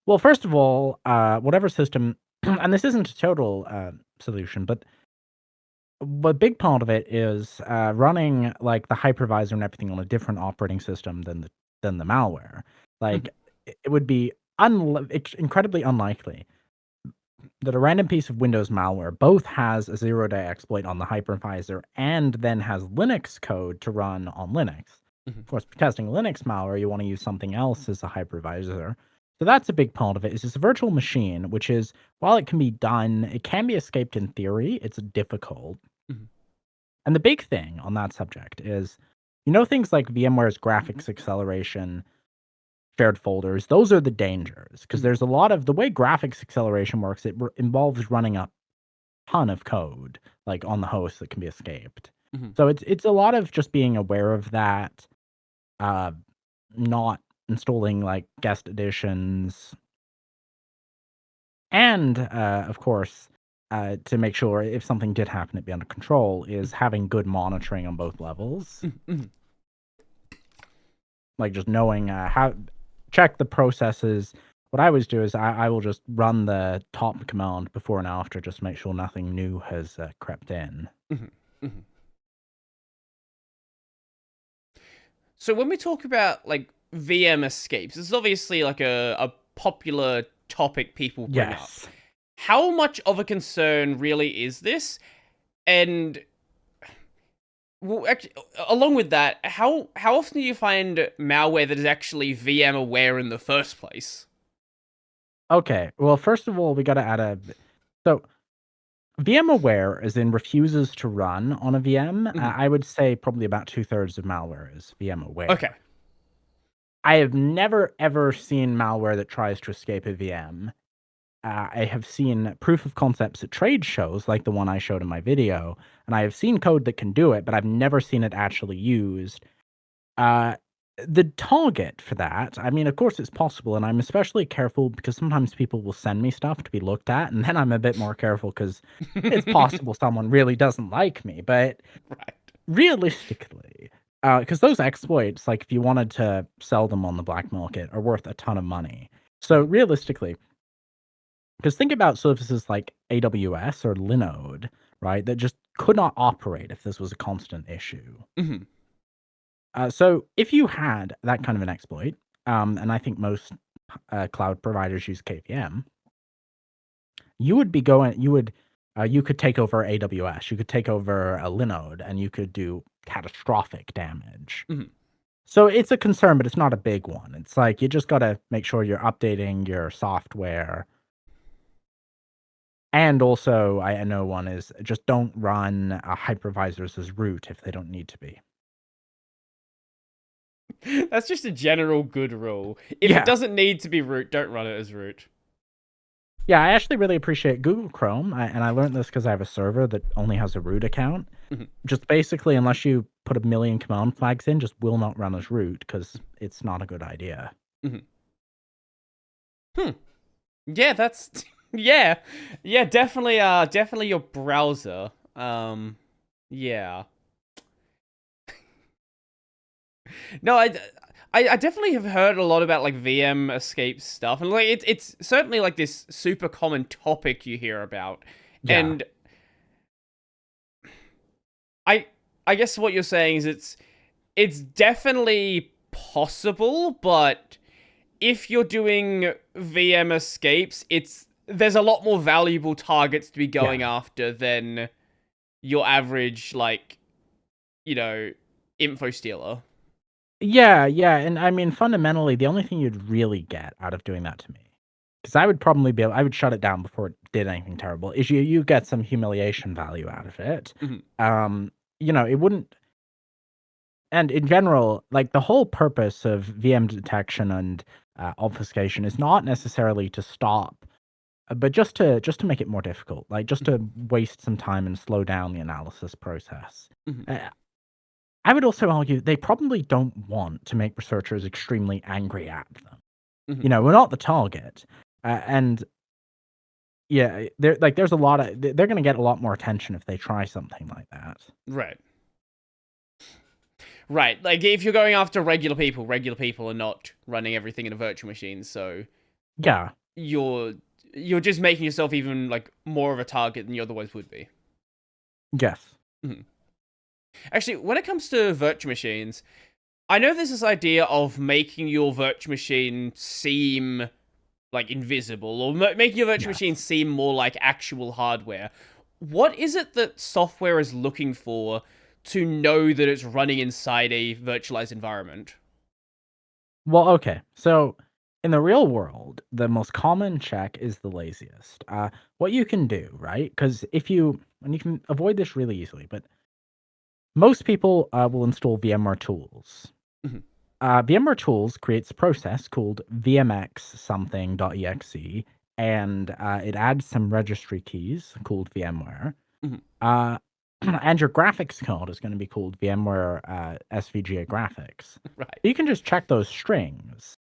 Well, first of all, whatever system, and this isn't a total solution, but a big part of it is running like the hypervisor and everything on a different operating system than the malware. mhm, Like it would be incredibly unlikely that a random piece of Windows malware both has a zero-day exploit on the hypervisor and then has Linux code to run on Linux. mhm. Of course, for testing Linux malware, you want to use something else as a hypervisor. So that's a big part of it. Is this a virtual machine, which is while it can be done, it can be escaped in theory. It's difficult. And the big thing on that subject is, things like VMware's graphics acceleration, shared folders, those are the dangers because Mhm, there's a lot of the way graphics acceleration works, involves running a ton of code like on the host that can be escaped. mhm. So it's a lot of just being aware of that, uh, not installing like guest editions, and of course, to make sure if something did happen, it be under control, is having good monitoring on both levels. Mhm, mhm. Like just knowing how check the processes. What I always do is I will just run the top command before and after just to make sure nothing new has crept in. Mhm, mhm. So when we talk about like VM escapes, this is obviously like a popular topic people bring up. Yes. How much of a concern really is this? And well, actually, along with that, how often do you find malware that is actually VM aware in the first place? Okay. Well, first of all, we got to add a. So VMware, as in refuses to run on a VM. Mhm. I would say probably about 2/3 of malware is VMware. Okay. I have never ever seen malware that tries to escape a VM. I have seen proof of concepts at trade shows, like the one I showed in my video, and I have seen code that can do it, but I've never seen it actually used. Uh, the target for that, I mean, of course, it's possible, and I'm especially careful because sometimes people will send me stuff to be looked at, and then I'm a bit more careful because it's possible someone really doesn't like me. But Right. realistically, because those exploits, like if you wanted to sell them on the black market, are worth a ton of money. So Mhm. realistically, because think about services like AWS or Linode, right? That just could not operate if this was a constant issue. Mhm. So if you had that kind of an exploit, and I think most cloud providers use KVM, you could take over AWS, you could take over a Linode, and you could do catastrophic damage. Mhm. So it's a concern, but it's not a big one. It's like you just got to make sure you're updating your software. And also, I know one is just don't run hypervisors as root if they don't need to be. That's just a general good rule. If it Yeah. doesn't need to be root, don't run it as root. Yeah, I actually really appreciate Google Chrome, and I learned this because I have a server that only has a root account. Mhm. Just basically, unless you put a million command flags in, just will not run as root because it's not a good idea. Mhm. Hmm. Yeah, that's yeah. Yeah, definitely definitely your browser. Yeah. No, I definitely have heard a lot about like VM escape stuff, and like it's certainly like this super common topic you hear about. Yeah. And I I guess what you're saying is it's definitely possible, but if you're doing VM escapes, there's a lot more valuable targets to be Yeah. going after than your average like, you know, info stealer. Yeah, yeah, and I mean, fundamentally, the only thing you'd really get out of doing that to me, because I would shut it down before it did anything terrible, is you get some humiliation value out of it. Mhm. Um, it wouldn't. And in general, like the whole purpose of VM detection and obfuscation is not necessarily to stop, but just to make it more difficult, like just to waste some time and slow down the analysis process. Mhm. Uh, I would also argue they probably don't want to make researchers extremely angry at them. Mhm. We're not the target, and yeah, there's a lot of they're going to get a lot more attention if they try something like that. Right. Right. Like if you're going after regular people are not running everything in a virtual machine, so Yeah. you're you're just making yourself even like more of a target than you otherwise would be. Yes. Mhm. Actually, when it comes to virtual machines, I know there's this idea of making your virtual machine seem like invisible or making your virtual machine Yes. seem more like actual hardware. What is it that software is looking for to know that it's running inside a virtualized environment? Well, okay. So in the real world, the most common check is the laziest. What you can do, right? Because and you can avoid this really easily, but most people will install VMware Tools. Mhm. VMware Tools creates a process called vmx something.exe, and it adds some registry keys called VMware. Mhm. Uh, and your graphics code is going to be called VMware SVGA graphics. Right. You can just check those strings.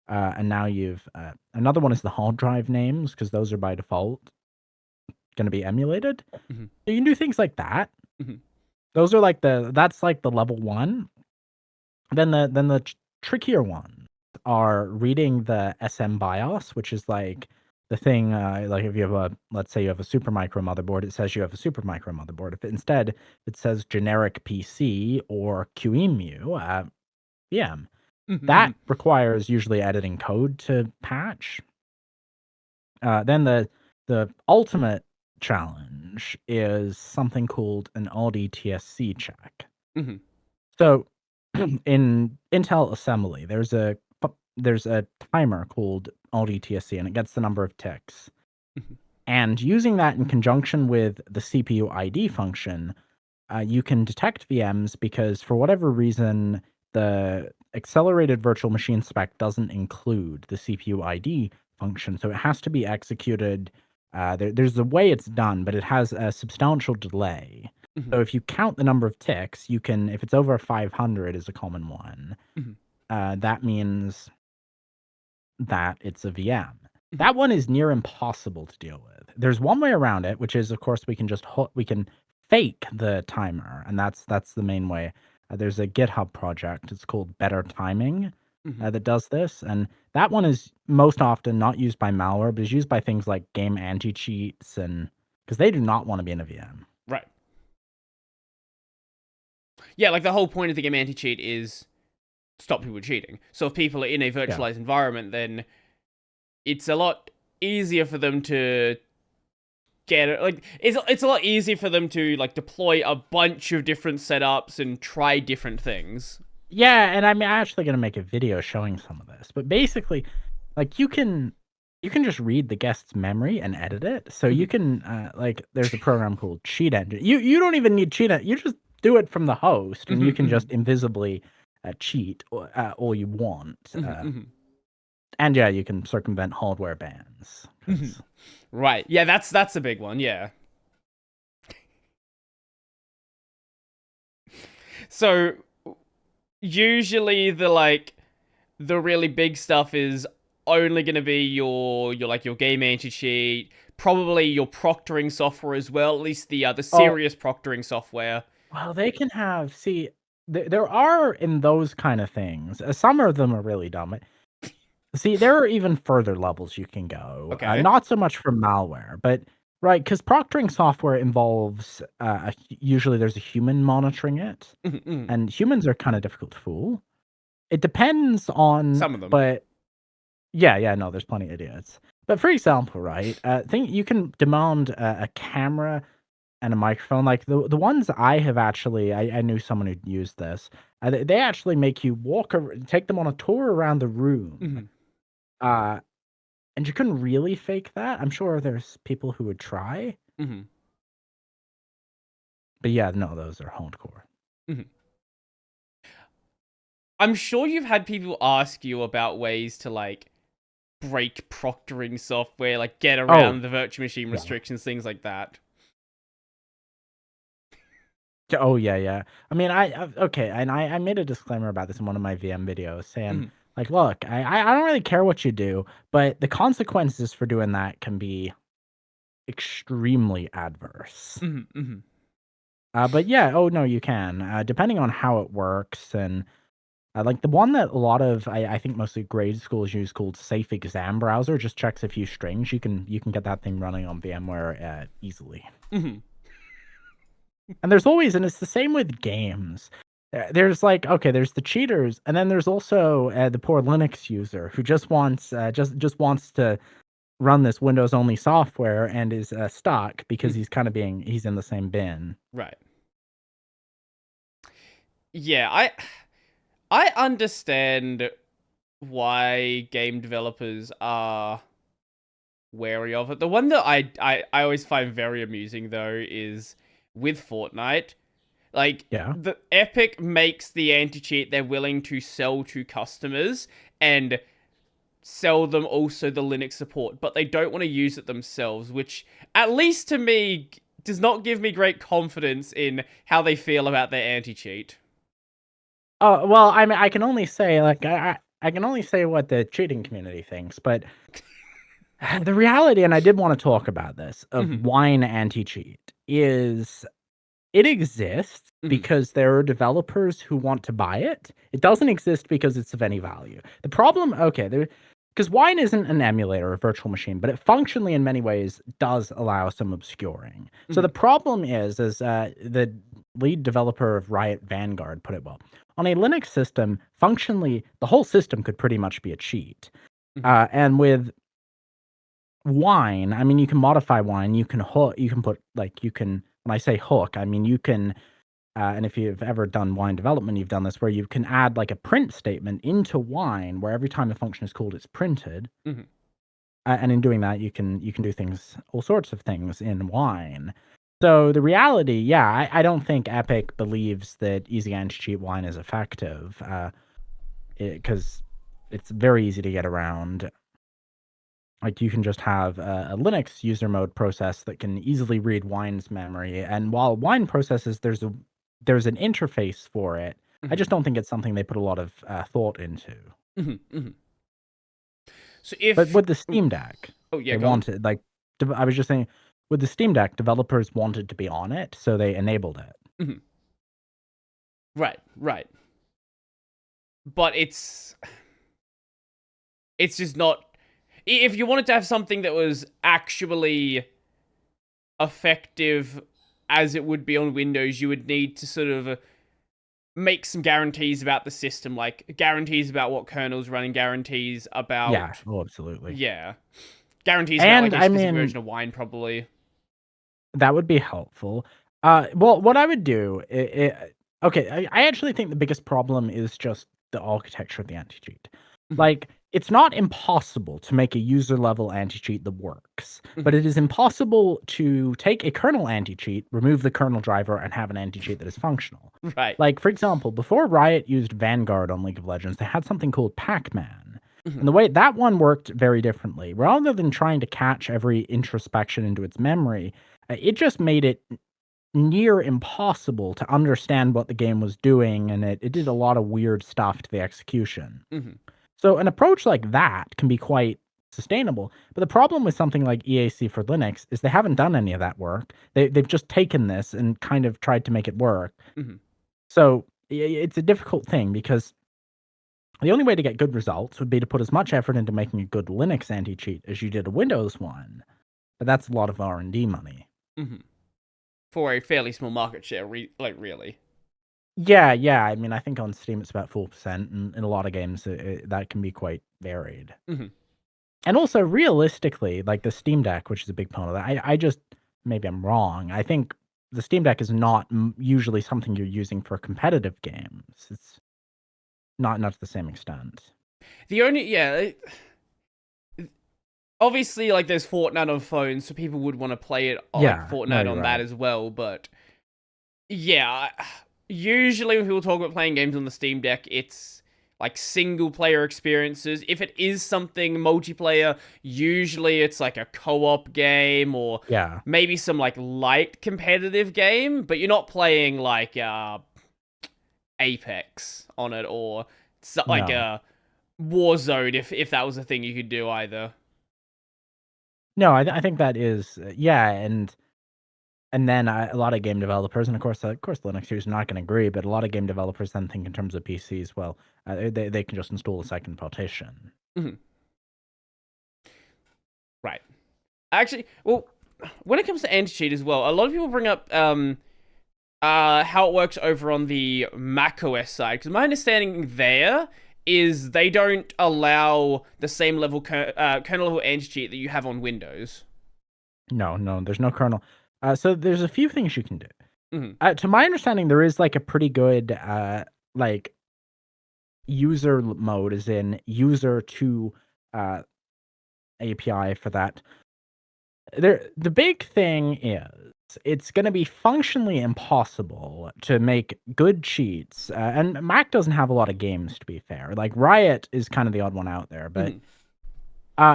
And now you've another one is the hard drive names, because those are by default going to be emulated. Mhm. You can do things like that. Mhm. Those are like that's like the level one. Then the trickier ones are reading the SM BIOS, which is like the thing, like if you have let's say you have a Supermicro motherboard, it says you have a Supermicro motherboard. If instead it says generic PC or QEMU VM, Mhm. that Mhm. requires usually editing code to patch. Then the ultimate challenge is something called an RDTSC check. Mhm. So in Intel assembly, there's a timer called RDTSC, and it gets the number of ticks. Mhm. And using that in conjunction with the CPU ID function, you can detect VMs because for whatever reason, the accelerated virtual machine spec doesn't include the CPU ID function, so it has to be executed. There's a way it's done, but it has a substantial delay. Mhm. So if you count the number of ticks, you can, if it's over 500 is a common one, Mhm. that means that it's a VM. Mhm. That one is near impossible to deal with. There's one way around it, which is, of course, we can fake the timer, and that's the main way. There's a GitHub project. It's called Better Timing Mhm. that does this, and that one is most often not used by malware, but is used by things like game anti cheats, and because they do not want to be in a VM. Right. Yeah, like the whole point of the game anti-cheat is stop people cheating. So if people are in a Yeah. virtualized environment, then it's a lot easier for them to get it. Like it's a lot easier for them to like deploy a bunch of different setups and try different things. Yeah, and I'm actually gonna make a video showing some of this. But basically, like you can just read the guest's memory and edit it. So you Mhm. can like there's a program called Cheat Engine. You don't even need cheat you just do it from the host and you Mhm. can just Mhm. invisibly cheat all you want. Mhm. Mhm. And yeah, you can circumvent hardware bans Mhm. because Right. Yeah, that's a big one. Yeah. So usually the really big stuff is only going to be your game anti-cheat, probably your proctoring software as well, at least the oh serious proctoring software. well they can have see there are in those kind of things. Some of them are really dumb. See, there are even further levels you can go, Okay. not so much for malware, but right, because proctoring software involves, usually there's a human monitoring it, Mhm. Mhm. and humans are kinda difficult to fool. It depends on Some of them. but yeah, no, there's plenty of idiots. But for example, right, think you can demand a camera and a microphone, like, the ones I have actually I knew someone who'd used this, they actually make you take them on a tour around the room, Mhm. uh and you couldn't really fake that. I'm sure there's people who would try, Mhm. but yeah, no, those are hardcore. Mhm. I'm sure you've had people ask you about ways to like break proctoring software, like get Oh, around the virtual machine yeah. restrictions, things like that. Oh, yeah, yeah. I mean, okay, and I made a disclaimer about this in one of my VM videos saying, Mhm. like, "Look, I don't really care what you do, but the consequences for doing that can be extremely adverse." Mhm. Mhm. But yeah, oh, no, you can, depending on how it works and, like, the one that a lot of I think mostly grade schools use called Safe Exam Browser just checks a few strings. You can get that thing running on VMware, easily. Mhm. And there's always and it's the same with games. There's like, okay, there's the cheaters, and then there's also, the poor Linux user who just wants, just wants to run this Windows only software and is, stuck because Mhm. he's in the same bin. Right. Yeah, I understand why game developers are wary of it. The one that I always find very amusing though is with Fortnite. Like, Yeah. the Epic makes the anti-cheat they're willing to sell to customers and sell them also the Linux support, but they don't want to use it themselves, which, at least to me, does not give me great confidence in how they feel about their anti-cheat. Oh, well, I mean, I can only say, like, I can only say what the cheating community thinks, but the reality, and I did want to talk about this, of Mhm, wine anti-cheat is it exists mhm, because there are developers who want to buy it. It doesn't exist because it's of any value. The problem, okay, because wine isn't an emulator or a virtual machine, but it functionally in many ways does allow some obscuring. So the mhm, problem is the lead developer of Riot Vanguard put it well. On a Linux system, functionally, the whole system could pretty much be a cheat. mhm, And with wine, I mean, you can modify wine. You can hook. You can put like you can. When I say hook, I mean you can. And if you've ever done wine development, you've done this where you can add like a print statement into wine, where every time a function is called, it's printed. mhm, And in doing that, you can do things, all sorts of things in wine. So the reality, yeah, I don't think Epic believes that easy anti-cheat wine is effective, because it's very easy to get around. Like you can just have a Linux user mode process that can easily read Wine's memory, and while Wine processes, there's an interface for it. I mhm, just don't think it's something they put a lot of thought into. mhm, mhm. So But if, with the Steam Deck, oh yeah, they go on. wanted like I was just saying, with the Steam Deck, developers wanted to be on it, so they enabled it. Mhm. Right, right. But it's just not. If you wanted to have something that was actually effective as it would be on Windows, you would need to sort of make some guarantees about the system, like guarantees about what kernel's running, guarantees Yeah, about, oh, absolutely. yeah, guarantees about like And a I specific mean, version of Wine, probably. that would be helpful. Well, what I would do, okay, I actually think the biggest problem is just the architecture of the anti-cheat. Mhm, Like, it's not impossible to make a user level anti-cheat that works, but mhm. it is impossible to take a kernel anti-cheat, remove the kernel driver, and have an anti-cheat that is functional. Right. Like, for example, before Riot used Vanguard on League of Legends, they had something called Pac-Man. Mhm, And the way that one worked very differently. Rather than trying to catch every introspection into its memory, it just made it near impossible to understand what the game was doing, and it did a lot of weird stuff to the execution. mhm, So an approach like that can be quite sustainable. But the problem with something like EAC for Linux is they haven't done any of that work. They've just taken this and kind of tried to make it work. mhm, So it's a difficult thing because the only way to get good results would be to put as much effort into making a good Linux anti-cheat as you did a Windows one. But that's a lot of R&D money. mhm. For a fairly small market share, like really. Yeah, yeah. I mean, I think on Steam it's about 4%, and in a lot of games that can be quite varied. Mhm, And also, realistically, like the Steam Deck, which is a big part of that, I just maybe I'm wrong. I think the Steam Deck is not usually something you're using for competitive games. It's not to the same extent. The only, yeah, obviously, like there's Fortnite on phones, so people would want to play it like Yeah, no, Fortnite you're on that right. as well. But yeah, usually when people talk about playing games on the Steam Deck, it's like single player experiences. If it is something multiplayer, usually it's like a co-op game or Yeah, maybe some like light competitive game, but you're not playing like Apex on it or like no, a Warzone if that was a thing you could do either. no. I think that is yeah, and then a lot of game developers, and of course, Linux users are not going to agree, but a lot of game developers then think in terms of PCs. Well, they can just install a second partition. Mhm. Right. Actually, well, when it comes to anti-cheat as well, a lot of people bring up how it works over on the macOS side. Because my understanding there is they don't allow the same level kernel level anti-cheat that you have on Windows. No, no, there's no kernel. So there's a few things you can do. Hmm. To my understanding, there is like a pretty good like mode, is in user to uh, API for that. The big thing is it's going to be functionally impossible to make good cheats. And Mac doesn't have a lot of games, to be fair. Like Riot is kind of the odd one out there, but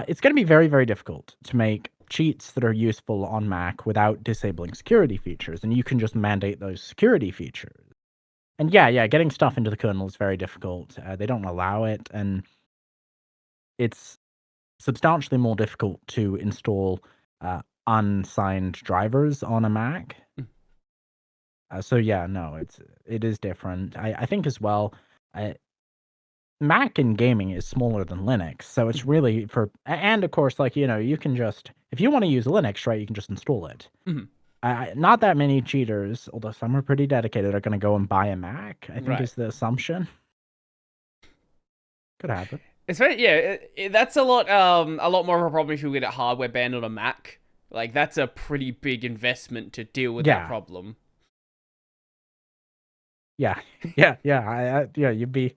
it's going to be very, very difficult to make cheats that are useful on Mac without disabling security features. And you can just mandate those security features. And yeah, getting stuff into the kernel is very difficult. They don't allow it, and it's substantially more difficult to install unsigned drivers on a Mac. So yeah, no, it is different. I think as well, Mac in gaming is smaller than Linux, so it's really and of course, like you can just if you want to use Linux, right, you can just install it. Not that many cheaters, although some are pretty dedicated, are going to go and buy a Mac. I think is the assumption. Could happen. It's very that's a lot more of a problem if you get a hardware banned on a Mac. Like that's a pretty big investment to deal with that problem. Yeah, you'd be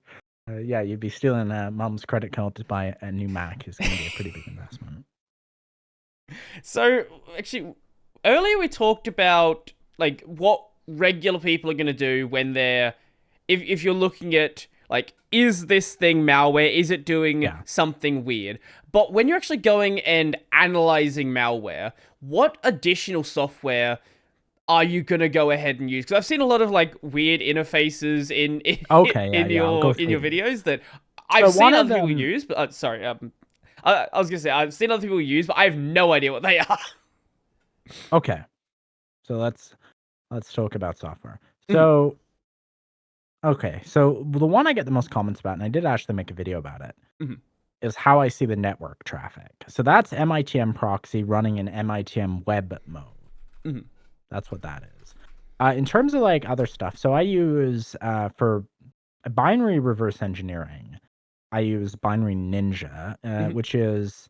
stealing mom's credit card to buy a new Mac is going to be a pretty big investment. So actually, earlier we talked about like what regular people are going to do when they're if you're looking at like, is this thing malware? Is it doing something weird? But when you're actually going and analyzing malware, what additional software are you going to go ahead and use? Because I've seen a lot of like weird interfaces in your videos that I've seen other people use. But I was going to say I've seen other people use, but I have no idea what they are. Okay, so let's talk about software. So. Okay, so the one I get the most comments about, and I did actually make a video about it, is how I see the network traffic. So that's MITM proxy running in MITM web mode. That's what that is. In terms of like other stuff, so I use for binary reverse engineering, I use Binary Ninja, which is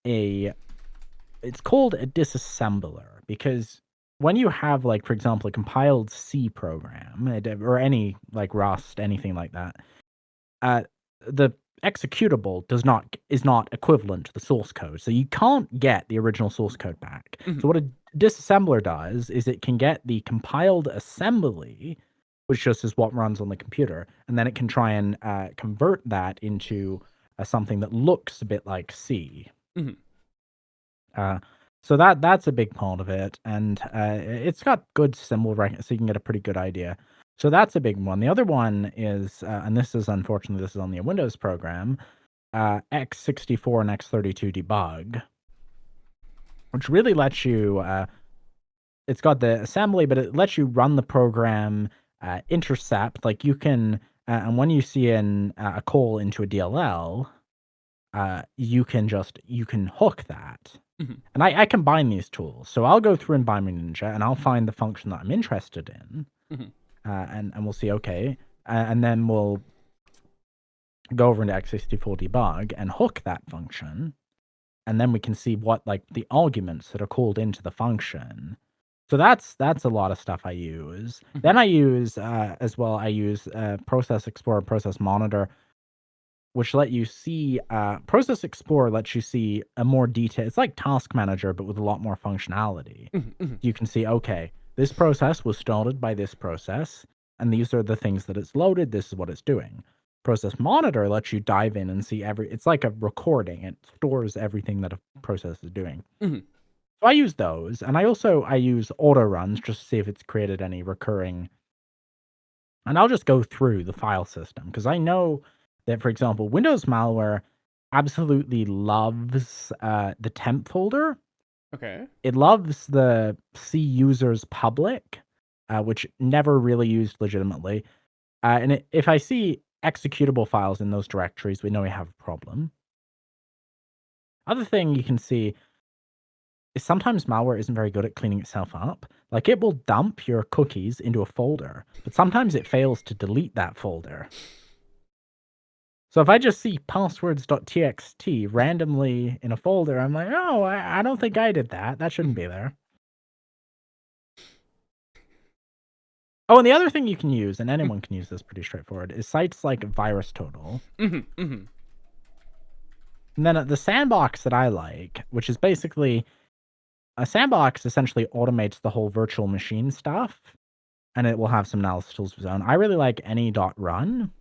it's called a disassembler because when you have, like, for example, a compiled C program or any like Rust, anything like that, the executable is not equivalent to the source code, so you can't get the original source code back. So what a disassembler does is it can get the compiled assembly, which just is what runs on the computer, and then it can try and convert that into something that looks a bit like C. So that's a big part of it, and it's got good symbol ranking, so you can get a pretty good idea. So that's a big one. The other one is, and this is unfortunately this is on the Windows program, x64 and x32 debug, which really lets you. It's got the assembly, but it lets you run the program, intercept. Like you can, and when you see a call into a DLL, you can hook that. And I combine these tools. So I'll go through in Binary Ninja and I'll find the function that I'm interested in. And we'll see, okay. And then we'll go over into x64 debug and hook that function. And then we can see what, like, the arguments that are called into the function. So that's a lot of stuff I use. Then I use, as well, I use Process Explorer, Process Monitor, which let you see, Process Explorer lets you see a more detailed, it's like Task Manager, but with a lot more functionality. You can see, okay, this process was started by this process, and these are the things that it's loaded, this is what it's doing. Process Monitor lets you dive in and see it's like a recording, it stores everything that a process is doing. So I use those, and I use auto runs just to see if it's created any recurring, and I'll just go through the file system, because I know that, for example, Windows malware absolutely loves the temp folder. Okay. It loves the C users public, which never really used legitimately. And if I see executable files in those directories, we know we have a problem. Other thing you can see is sometimes malware isn't very good at cleaning itself up. Like, it will dump your cookies into a folder, but sometimes it fails to delete that folder. So if I just see passwords.txt randomly in a folder, I'm like, oh, I don't think I did that. That shouldn't be there. Oh, and the other thing you can use, and anyone can use this pretty straightforward, is sites like VirusTotal. And then the sandbox that I like, which is basically a sandbox essentially automates the whole virtual machine stuff, and it will have some analysis tools of its own. I really like any.run,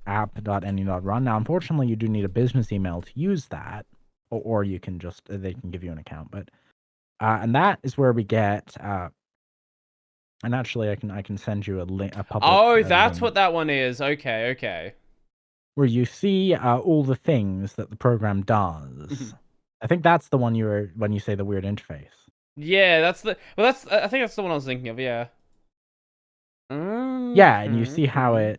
app.any.run. Now, unfortunately, you do need a business email to use that, or you can just they can give you an account. But and that is where we get. And actually, I can send you a public Oh, that's link what that one is. Okay, okay. where you see all the things that the program does. Mhm. I think that's the one you were when you say the weird interface. Yeah, that's the. Well, that's. I think that's the one I was thinking of. Yeah. Yeah, and you see how Okay.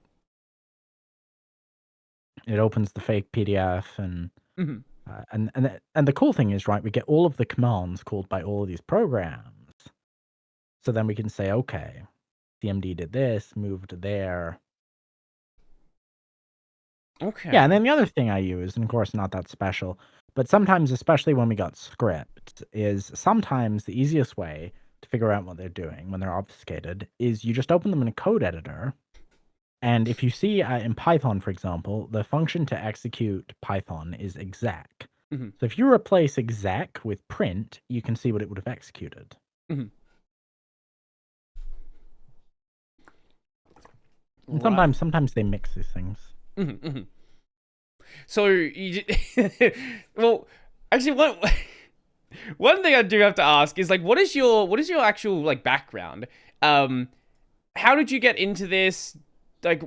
it opens the fake PDF Mhm. and the cool thing is, right, we get all of the commands called by all of these programs. So then we can say, okay, CMD did this, moved there. Yeah, and Okay. then the other thing I use, and of course not that special, but sometimes, especially when we got scripts, is sometimes the easiest way to figure out what they're doing when they're obfuscated is you just open them in a code editor. And if you see in Python, for example, the function to execute Python is exec. Mhm. So if you replace exec with print, you can see what it would have executed. Mhm. And Right. sometimes they mix these things. Mhm. Mhm. So well, actually, one thing I do have to ask is like, what is your actual like background? Um, how did you get into this? Like,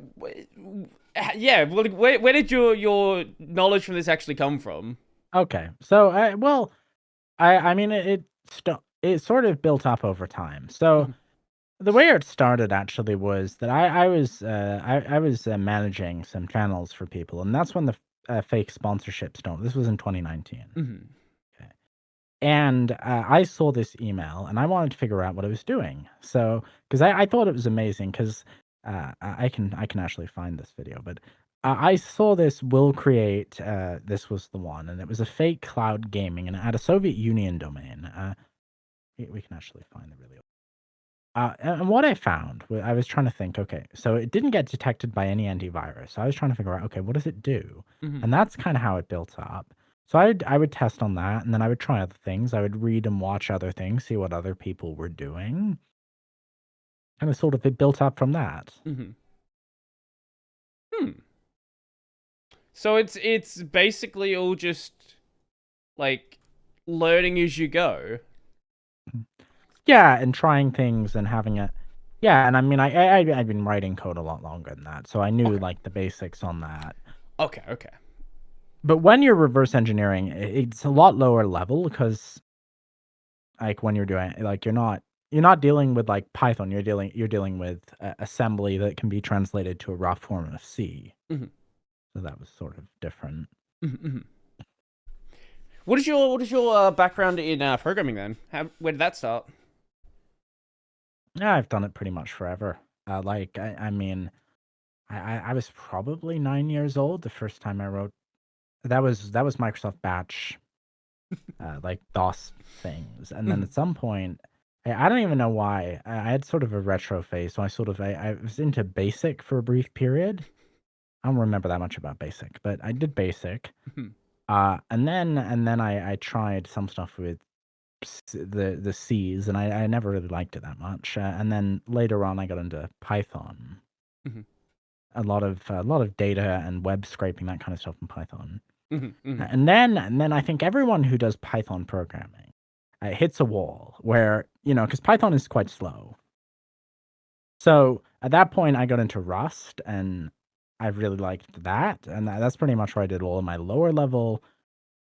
yeah, like, where did your knowledge from this actually come from? Okay, so well, I mean it sort of built up over time. So Mhm. the way it started actually was that I was managing some channels for people, and that's when the fake sponsorships started. This was in 2019. Mhm. Okay. And I saw this email, and I wanted to figure out what it was doing. So, because I thought it was amazing, because I can actually find this video, but I saw this will create. This was the one, and it was a fake cloud gaming, and it had a Soviet Union domain. We can actually find the really. And what I found, I was trying to think. Okay, so it didn't get detected by any antivirus. So I was trying to figure out, okay, what does it do? Mhm. And that's kind of how it built up. So I would test on that, and then I would try other things. I would read and watch other things, see what other people were doing, and it built up from that. Mhm. Hmm. So it's basically all just like learning as you go. Yeah, and trying things and having it. Yeah, and I mean, I've been writing code a lot longer than that, so I knew Okay. like the basics on that. Okay. Okay. But when you're reverse engineering, it's a lot lower level because like when you're doing like you're not dealing with like Python. You're dealing with assembly that can be translated to a raw form of C. Mhm. So that was sort of different. Mhm. Mhm. What is your background in programming then? Where did that start? Yeah, I've done it pretty much forever. Like I mean, I was probably 9 years old the first time I wrote. That was Microsoft Batch, like DOS things, and then Mhm. at some point, I don't even know why. I had sort of a retro phase, so I was into Basic for a brief period. I don't remember that much about Basic, but I did Basic. Mhm. And then I tried some stuff with the C's, and I never really liked it that much. And then later on, I got into Python. Mhm. A lot of data and web scraping, that kind of stuff in Python. Mhm. Mhm. And then I think everyone who does Python programming hits a wall where because Python is quite slow. So at that point, I got into Rust, and I really liked that, and that's pretty much where I did all of my lower level.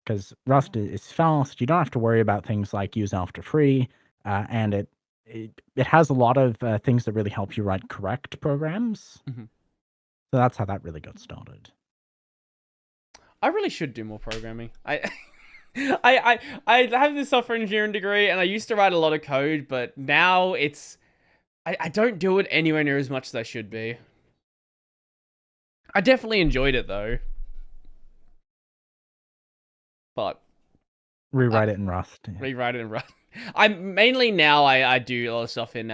Because Rust is fast. You don't have to worry about things like use after free, and it has a lot of things that really help you write correct programs. Mhm. So that's how that really got started. I really should do more programming. I have this software engineering degree, and I used to write a lot of code, but now I don't do it anywhere near as much as I should be. I definitely enjoyed it though, but I Rewrite it in Rust. Yeah. rewrite it and run. I mainly now I do a lot of stuff in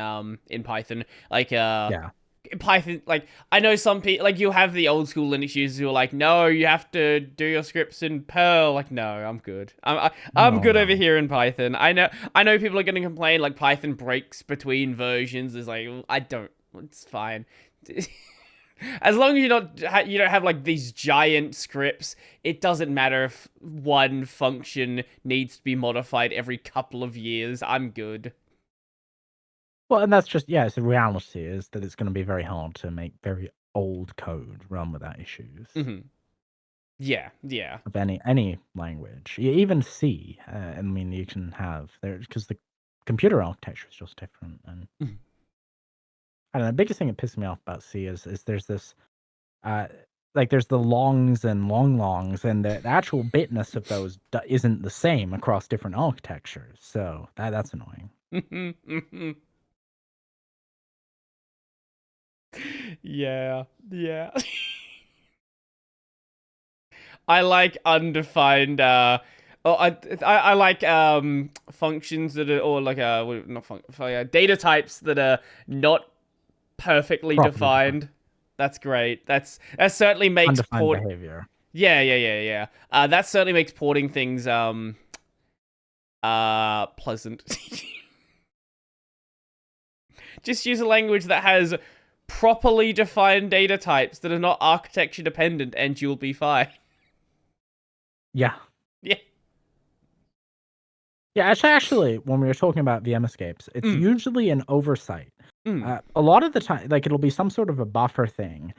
Python, like Yeah. Python, like, I know some people, like, you have the old school Linux users who are like, no, you have to do your scripts in Perl. Like, no, I'm good. I'm No, good over no. here in Python. I know people are going to complain, like, Python breaks between versions. It's like, I don't, it's fine. As long as you don't have like these giant scripts, it doesn't matter if one function needs to be modified every couple of years. I'm good. Well, and that's just it's the reality is that it's going to be very hard to make very old code run without issues Yeah, yeah. of any language, even C. I mean, you can have there because the computer architecture is just different. And Mhm. I don't know. The biggest thing that pisses me off about C is there's this uh like there's the longs and longs, and the actual bitness of those isn't the same across different architectures. So that's annoying. Yeah, yeah. I like undefined. Oh, I like functions that are, or like not data types that are not perfectly Properly defined, defined. That's great. That certainly makes undefined port. behavior. Yeah. That certainly makes porting things pleasant. Just use a language that has properly defined data types that are not architecture dependent, and you'll be fine. Yeah. Yeah. Yeah, actually, when we were talking about VM escapes, it's Mm, usually an oversight. mm. A lot of the time, like it'll be some sort of a buffer thing.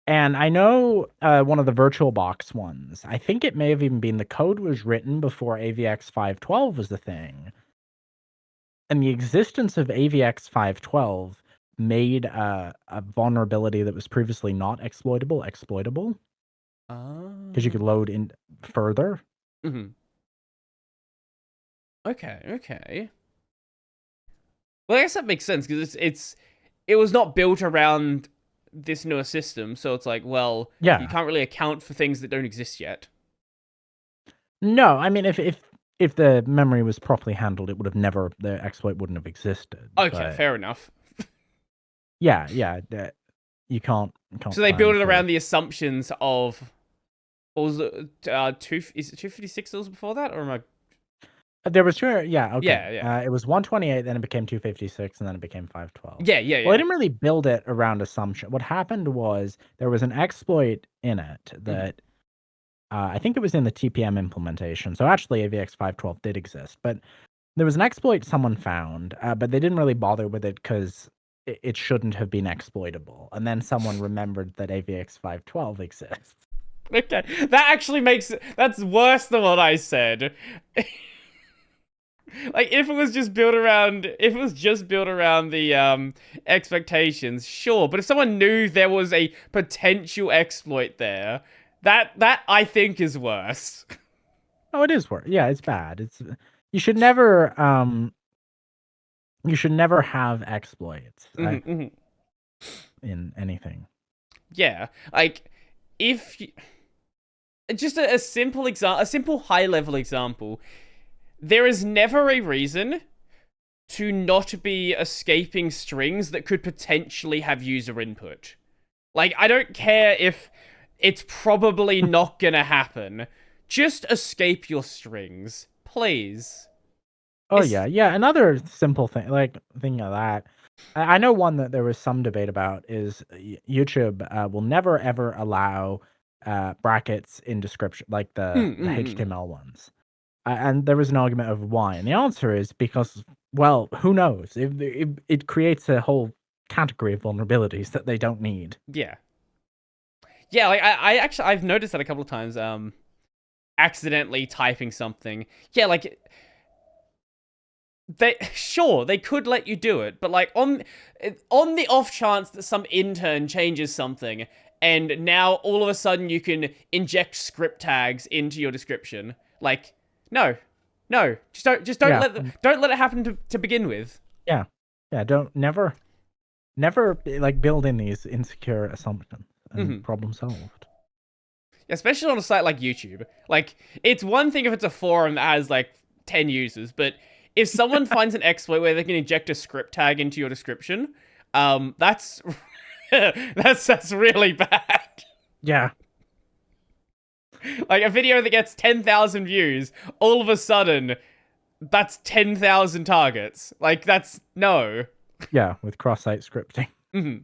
And I know one of the VirtualBox ones, I think it may have even been the code was written before AVX 512 was the thing. And the existence of AVX 512 made a vulnerability that was previously not exploitable because you Oh. could load in further. Mhm. Okay. Well, I guess that makes sense because it was not built around this newer system, so it's like, well, you Yeah. can't really account for things that don't exist yet. No, I mean, if the memory was properly handled, it would have never the exploit wouldn't have existed. Okay, But fair enough. that you can't So they plan built it for. around the assumptions of what was it? Is it 256 that was before that, or am I? There was two. Yeah, okay. Yeah. It was 128, then it became 256, and then it became 512. Well, I Yeah. didn't really build it around assumption. What happened was there was an exploit in it Mhm. that I think it was in the TPM implementation. So actually, AVX 512 did exist, but there was an exploit someone found, but they didn't really bother with it because it shouldn't have been exploitable. And then someone remembered that AVX 512 exists. Okay, that actually makes that's worse than what I said. Like if it was just built around the expectations, sure. But if someone knew there was a potential exploit there, that I think is worse. Oh, it is worse. Yeah, it's bad. You should never have exploits Mhm. in anything. Yeah, like if you, just a simple example, a simple high level example. There is never a reason to not be escaping strings that could potentially have user input. Like, I don't care if it's probably not gonna happen. Just escape your strings, please. Oh It's yeah. Another simple thing, like thing of that. I know one that there was some debate about is YouTube will never ever allow brackets in description, like the mm. HTML ones. And there was an argument of why, and the answer is because, well, who knows? It creates a whole category of vulnerabilities that they don't need. Yeah. Yeah, like I actually I've noticed that a couple of times, accidentally typing something. Yeah, like they could let you do it, but like on the off chance that some intern changes something and now all of a sudden you can inject script tags into your description. Like, no. No, just Yeah, don't let it happen to begin with. yeah, yeah. Don't never like build in these insecure assumptions and Hmm. problem solved. Especially on a site like YouTube. Like, it's one thing if it's a forum that has like 10 users, but if someone finds an exploit where they can inject a script tag into your description, that's That's really bad. Yeah. Like a video that gets 10,000 views, all of a sudden, that's 10,000 targets. Like that's no. Yeah, with cross-site scripting. Mhm.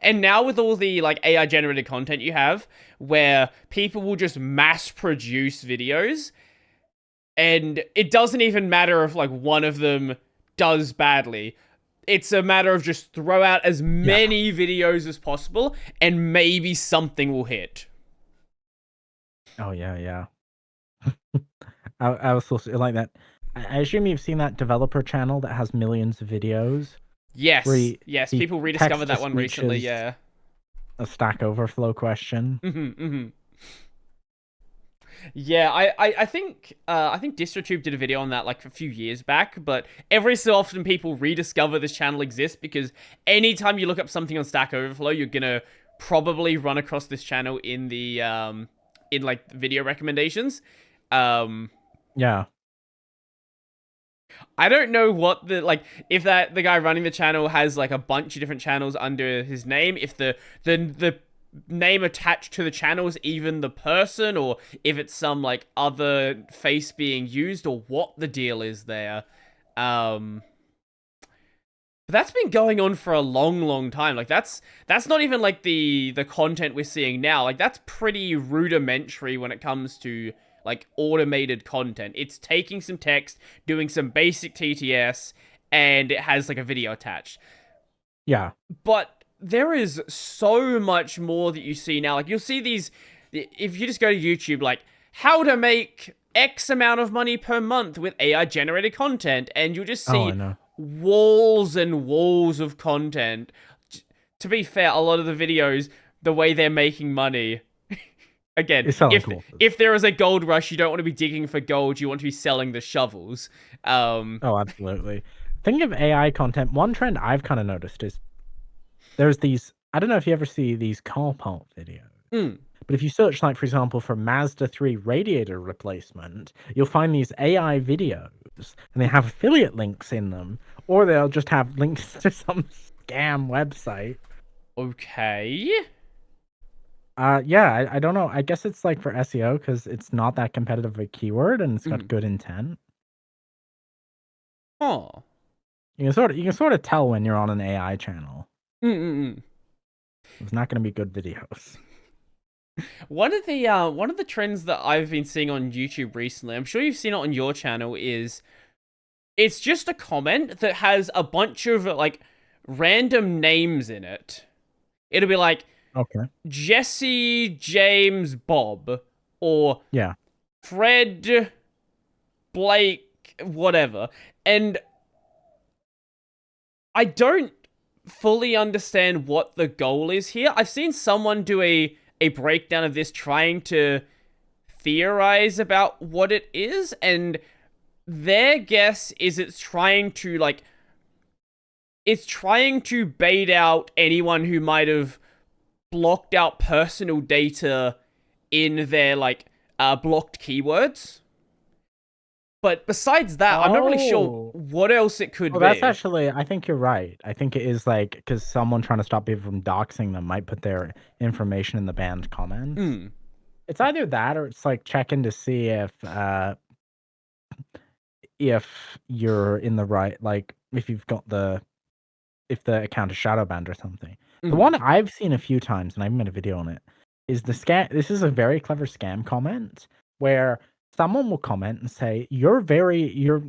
And now with all the like AI generated content you have, where people will just mass produce videos, and it doesn't even matter if like one of them does badly. It's a matter of just throw out as Yeah. many videos as possible, and maybe something will hit. Oh yeah, yeah. I was so like that. I assume you've seen that developer channel that has millions of videos where Yes, yes, he people rediscovered text to that one speech recently. is Yeah. a Stack Overflow question. Yeah, I think DistroTube did a video on that like a few years back, but every so often people rediscover this channel exists because anytime you look up something on Stack Overflow, you're gonna probably run across this channel in the in like video recommendations. Yeah. I don't know what the like if that the guy running the channel has like a bunch of different channels under his name, if the name attached to the channel is even the person, or if it's some like other face being used, or what the deal is there. But that's been going on for a long time. Like that's not even like the content we're seeing now. Like that's pretty rudimentary when it comes to like automated content. It's taking some text, doing some basic TTS, and it has like a video attached. Yeah. But there is so much more that you see now. Like you'll see these if you just go to YouTube, like how to make X amount of money per month with AI generated content, and you'll just Oh, I see know. walls and walls of content. To be fair, a lot of the videos, the way they're making money. Again, It's selling courses. if there is a gold rush, you don't want to be digging for gold. You want to be selling the shovels. Oh, absolutely. Thinking of AI content, one trend I've kind of noticed is there's these. I don't know if you ever see these car part videos, but if you search, like for example, for Mazda 3 radiator replacement, you'll find these AI videos, and they have affiliate links in them, or they'll just have links to some scam website. Okay. Yeah, I don't know. I guess it's like for SEO because it's not that competitive a keyword and it's got good intent. Huh. You can sort of tell when you're on an AI channel. It's not going to be good videos. One of the trends that I've been seeing on YouTube recently, I'm sure you've seen it on your channel, is it's just a comment that has a bunch of like random names in it. It'll be like Okay. Jesse, James, Bob, or Yeah. Fred, Blake, whatever. And I don't fully understand what the goal is here. I've seen someone do a breakdown of this trying to theorize about what it is, and their guess is it's trying to bait out anyone who might have blocked out personal data in their blocked keywords. But besides that, I'm not really sure what else it could be. That's actually, I think you're right. I think it is like because someone trying to stop people from doxing them might put their information in the banned comments. It's either that or it's like checking to see if you're in the right, like if you've got if the account is shadow banned or something. The one I've seen a few times, and I've made a video on it, is the scam. This is a very clever scam comment where someone will comment and say, you're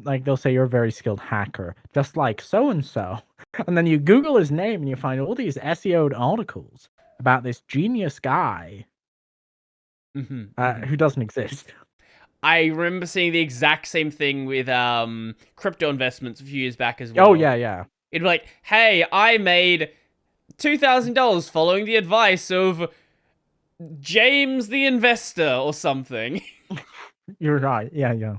like, they'll say, you're a very skilled hacker, just like so-and-so. And then you Google his name and you find all these SEO'd articles about this genius guy who doesn't exist. I remember seeing the exact same thing with crypto investments a few years back as well. Oh, yeah. It'd be like, hey, I made $2,000 following the advice of James the investor or something. You're right. Yeah.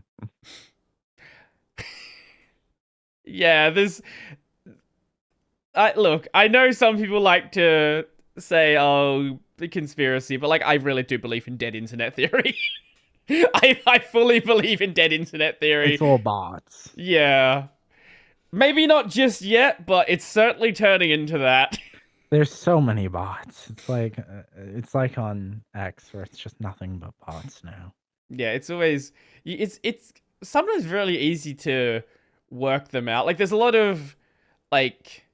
Yeah, look, I know some people like to say, oh, the conspiracy, but I really do believe in dead internet theory. I fully believe in dead internet theory. It's all bots. Yeah. Maybe not just yet, but it's certainly turning into that. There's so many bots. It's like on X where it's just nothing but bots now. Yeah, it's always it's sometimes really easy to work them out. Like like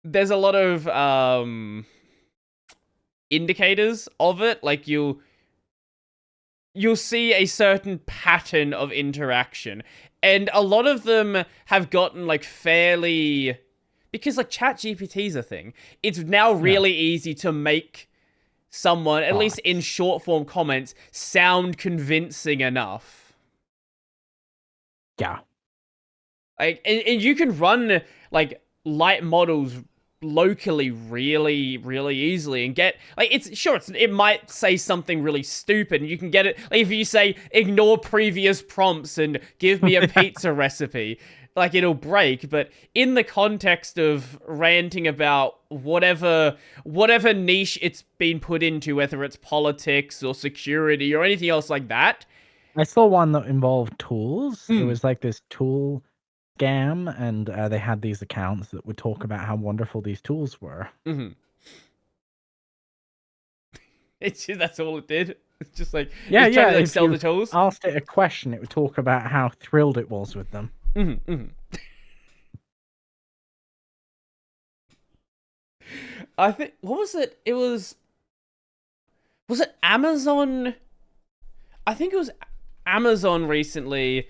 there's a lot of indicators of it. Like you'll see a certain pattern of interaction, and a lot of them have gotten like fairly, because like chat GPT's a thing. It's now Yeah, really easy to make someone, at least in bots. short form comments, sound convincing enough. Yeah. Like, and you can run like light models locally really really easily and get like it might say something really stupid and you can get it like if you say ignore previous prompts and give me a pizza recipe, like it'll break. But in the context of ranting about whatever niche it's been put into, whether it's politics or security or anything else like that. I saw one that involved tools. It Mm, was like this tool scam, and they had these accounts that would talk about how wonderful these tools were. mm-hmm. It's just, that's all it did. It's just like Yeah, it's trying yeah. to like If sell you the tools. asked it a question, it would talk about how thrilled it was with them. Mm-hmm, mm-hmm. I think what was it? Was it Amazon? I think it was Amazon recently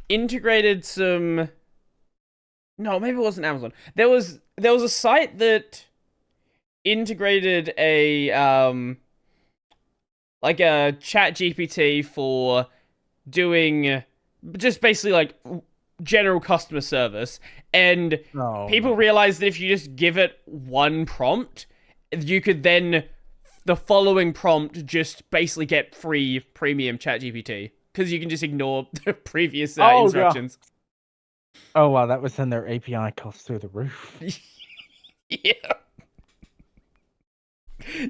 integrated some. No, maybe it wasn't Amazon. There was a site that integrated a like a chat GPT for doing just basically like general customer service, and Oh people no. realized that if you just give it one prompt, you could then the following prompt just basically get free premium chat GPT because you can just ignore the previous Oh yeah. instructions. Oh wow, that was when their API costs through the roof. Yeah,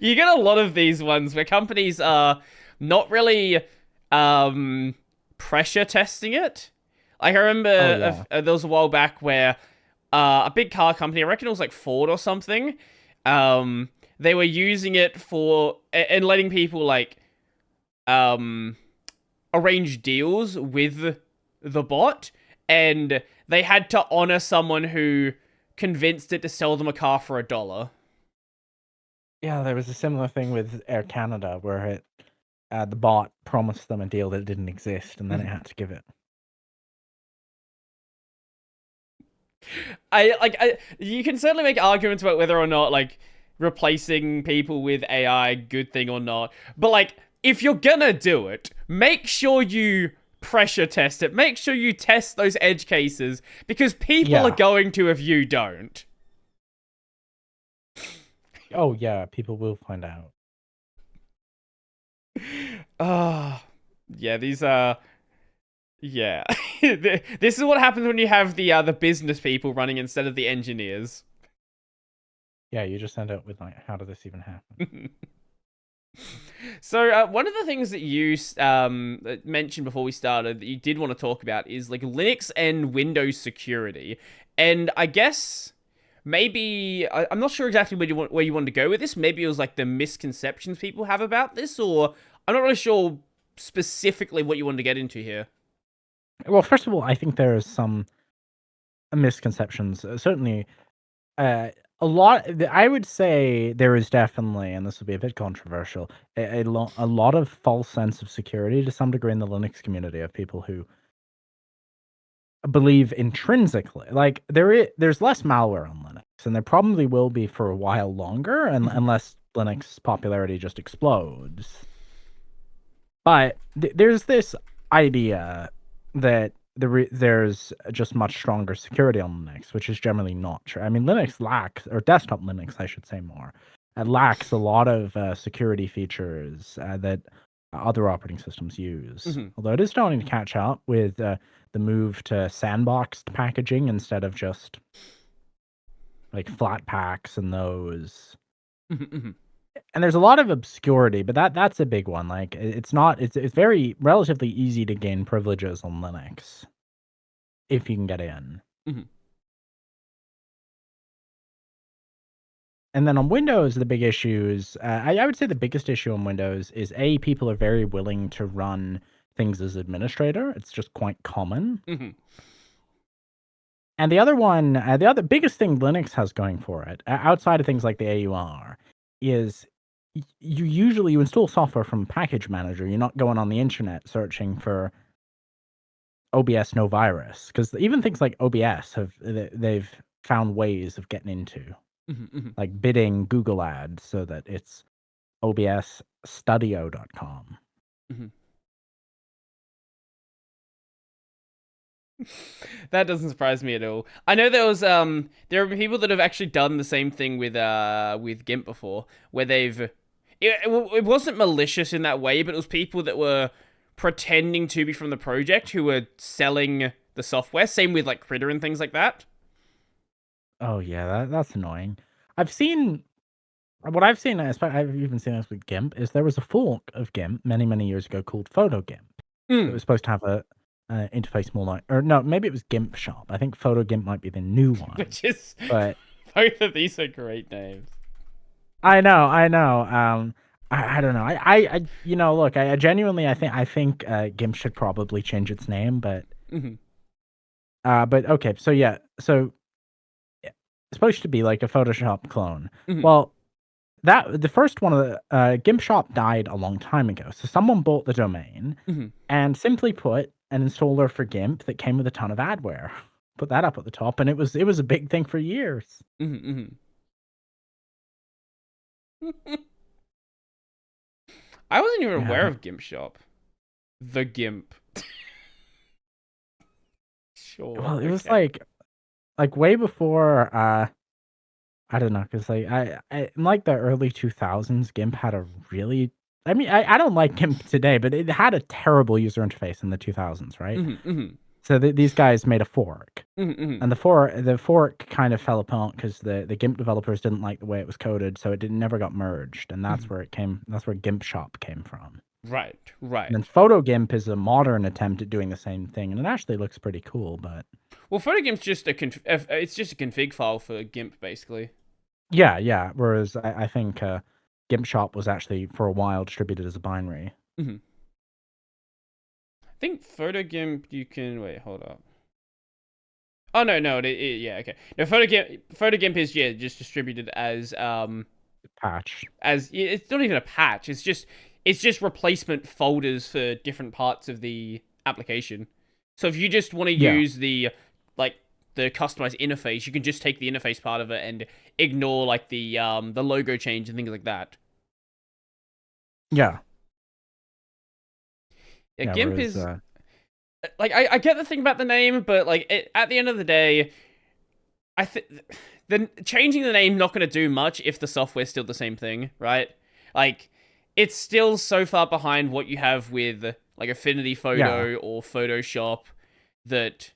you get a lot of these ones where companies are not really um pressure testing it. Like I Oh remember yeah. there was a while back where a big car company, I reckon it was like Ford or something, they were using it for and letting people like um arrange deals with the bot, and they had to honor someone who convinced it to sell them a car for $1. Yeah, there was a similar thing with Air Canada where the bot promised them a deal that didn't exist, and then it had to give it. You can certainly make arguments about whether or not like replacing people with AI good thing or not. But like if you're gonna do it, make sure you pressure test it. Make sure you test those edge cases because people are Yeah. going to if you don't. Oh yeah, people will find out. Ah, yeah, these are yeah. This is what happens when you have the business people running instead of the engineers. Yeah, you just end up with like, how did this even happen? So one of the things that you mentioned before we started that you did want to talk about is like Linux and Windows security, and I guess maybe I'm not sure exactly where you wanted to go with this. Maybe it was like the misconceptions people have about this, or I'm not really sure specifically what you wanted to get into here. Well, first of all, I think there is some misconceptions. Certainly, uh, I would say there is definitely, and this will be a bit controversial, a lot of false sense of security to some degree in the Linux community of people who believe intrinsically. Like there's less malware on Linux, and there probably will be for a while longer, and Mhm. unless Linux popularity just explodes. But there's this idea that there's just much stronger security on Linux, which is generally not true. I mean, Linux lacks, or desktop Linux, I should say more, it lacks a lot of security features that other operating systems use. Mhm. Although it is starting to catch up with the move to sandboxed packaging instead of just like flat packs and those. Mhm. Mhm. And there's a lot of obscurity, but that's a big one. Like it's not it's very relatively easy to gain privileges on Linux if you can get in. Mhm. And then on Windows, the big issues, I would say the biggest issue on Windows is people are very willing to run things as administrator. It's just quite common. Mm-hmm. And the other biggest thing Linux has going for it, outside of things like the AUR, is you install software from package manager. You're not going on the internet searching for OBS no virus, because even things like OBS they've found ways of getting into, Mm-hmm. like bidding Google ads so that it's obsstudio.com. Mm-hmm. That doesn't surprise me at all. I know there are people that have actually done the same thing with GIMP before, where it wasn't malicious in that way, but it was people that were pretending to be from the project who were selling the software. Same with like Critter and things like that. Oh yeah, that's annoying. I've seen what I've seen. I've even seen this with GIMP. Is there was a fork of GIMP many years ago called PhotoGIMP. It was supposed to have a interface more like, or no, maybe it was GIMP Shop. I think PhotoGIMP might be the new one. Which is, but both of these are great names. I know. I don't know. Look, I genuinely, I think GIMP should probably change its name, but okay. So yeah, it's supposed to be like a Photoshop clone. Mm-hmm. Well, the first one of the GIMP Shop died a long time ago. So someone bought the domain and simply put an installer for GIMP that came with a ton of adware. Put that up at the top, and it was a big thing for years. I wasn't even aware of GIMP Shop. The GIMP. Sure. Well, it was like way before. I don't know, because like in like the early 2000s, GIMP had a really. I mean, I don't like GIMP today, but it had a terrible user interface in the 2000s, right? So these guys made a fork, and the fork kind of fell apart because the GIMP developers didn't like the way it was coded, so it never got merged, and that's where it came. That's where GIMP Shop came from. Right. And then PhotoGIMP is a modern attempt at doing the same thing, and it actually looks pretty cool. But well, PhotoGIMP's just it's just a config file for GIMP, basically. Yeah. Whereas I think GIMP Shop was actually for a while distributed as a binary. I think PhotoGIMP you can wait. Hold up. Oh no, yeah, okay. No, PhotoGIMP is just distributed as patch. As it's not even a patch. It's just replacement folders for different parts of the application. So if you just want to use the customized interface, you can just take the interface part of it and ignore like the logo change and things like that. Yeah. GIMP is like I get the thing about the name, but like at the end of the day, I think then changing the name not going to do much if the software's still the same thing, right? Like it's still so far behind what you have with like Affinity Photo or Photoshop that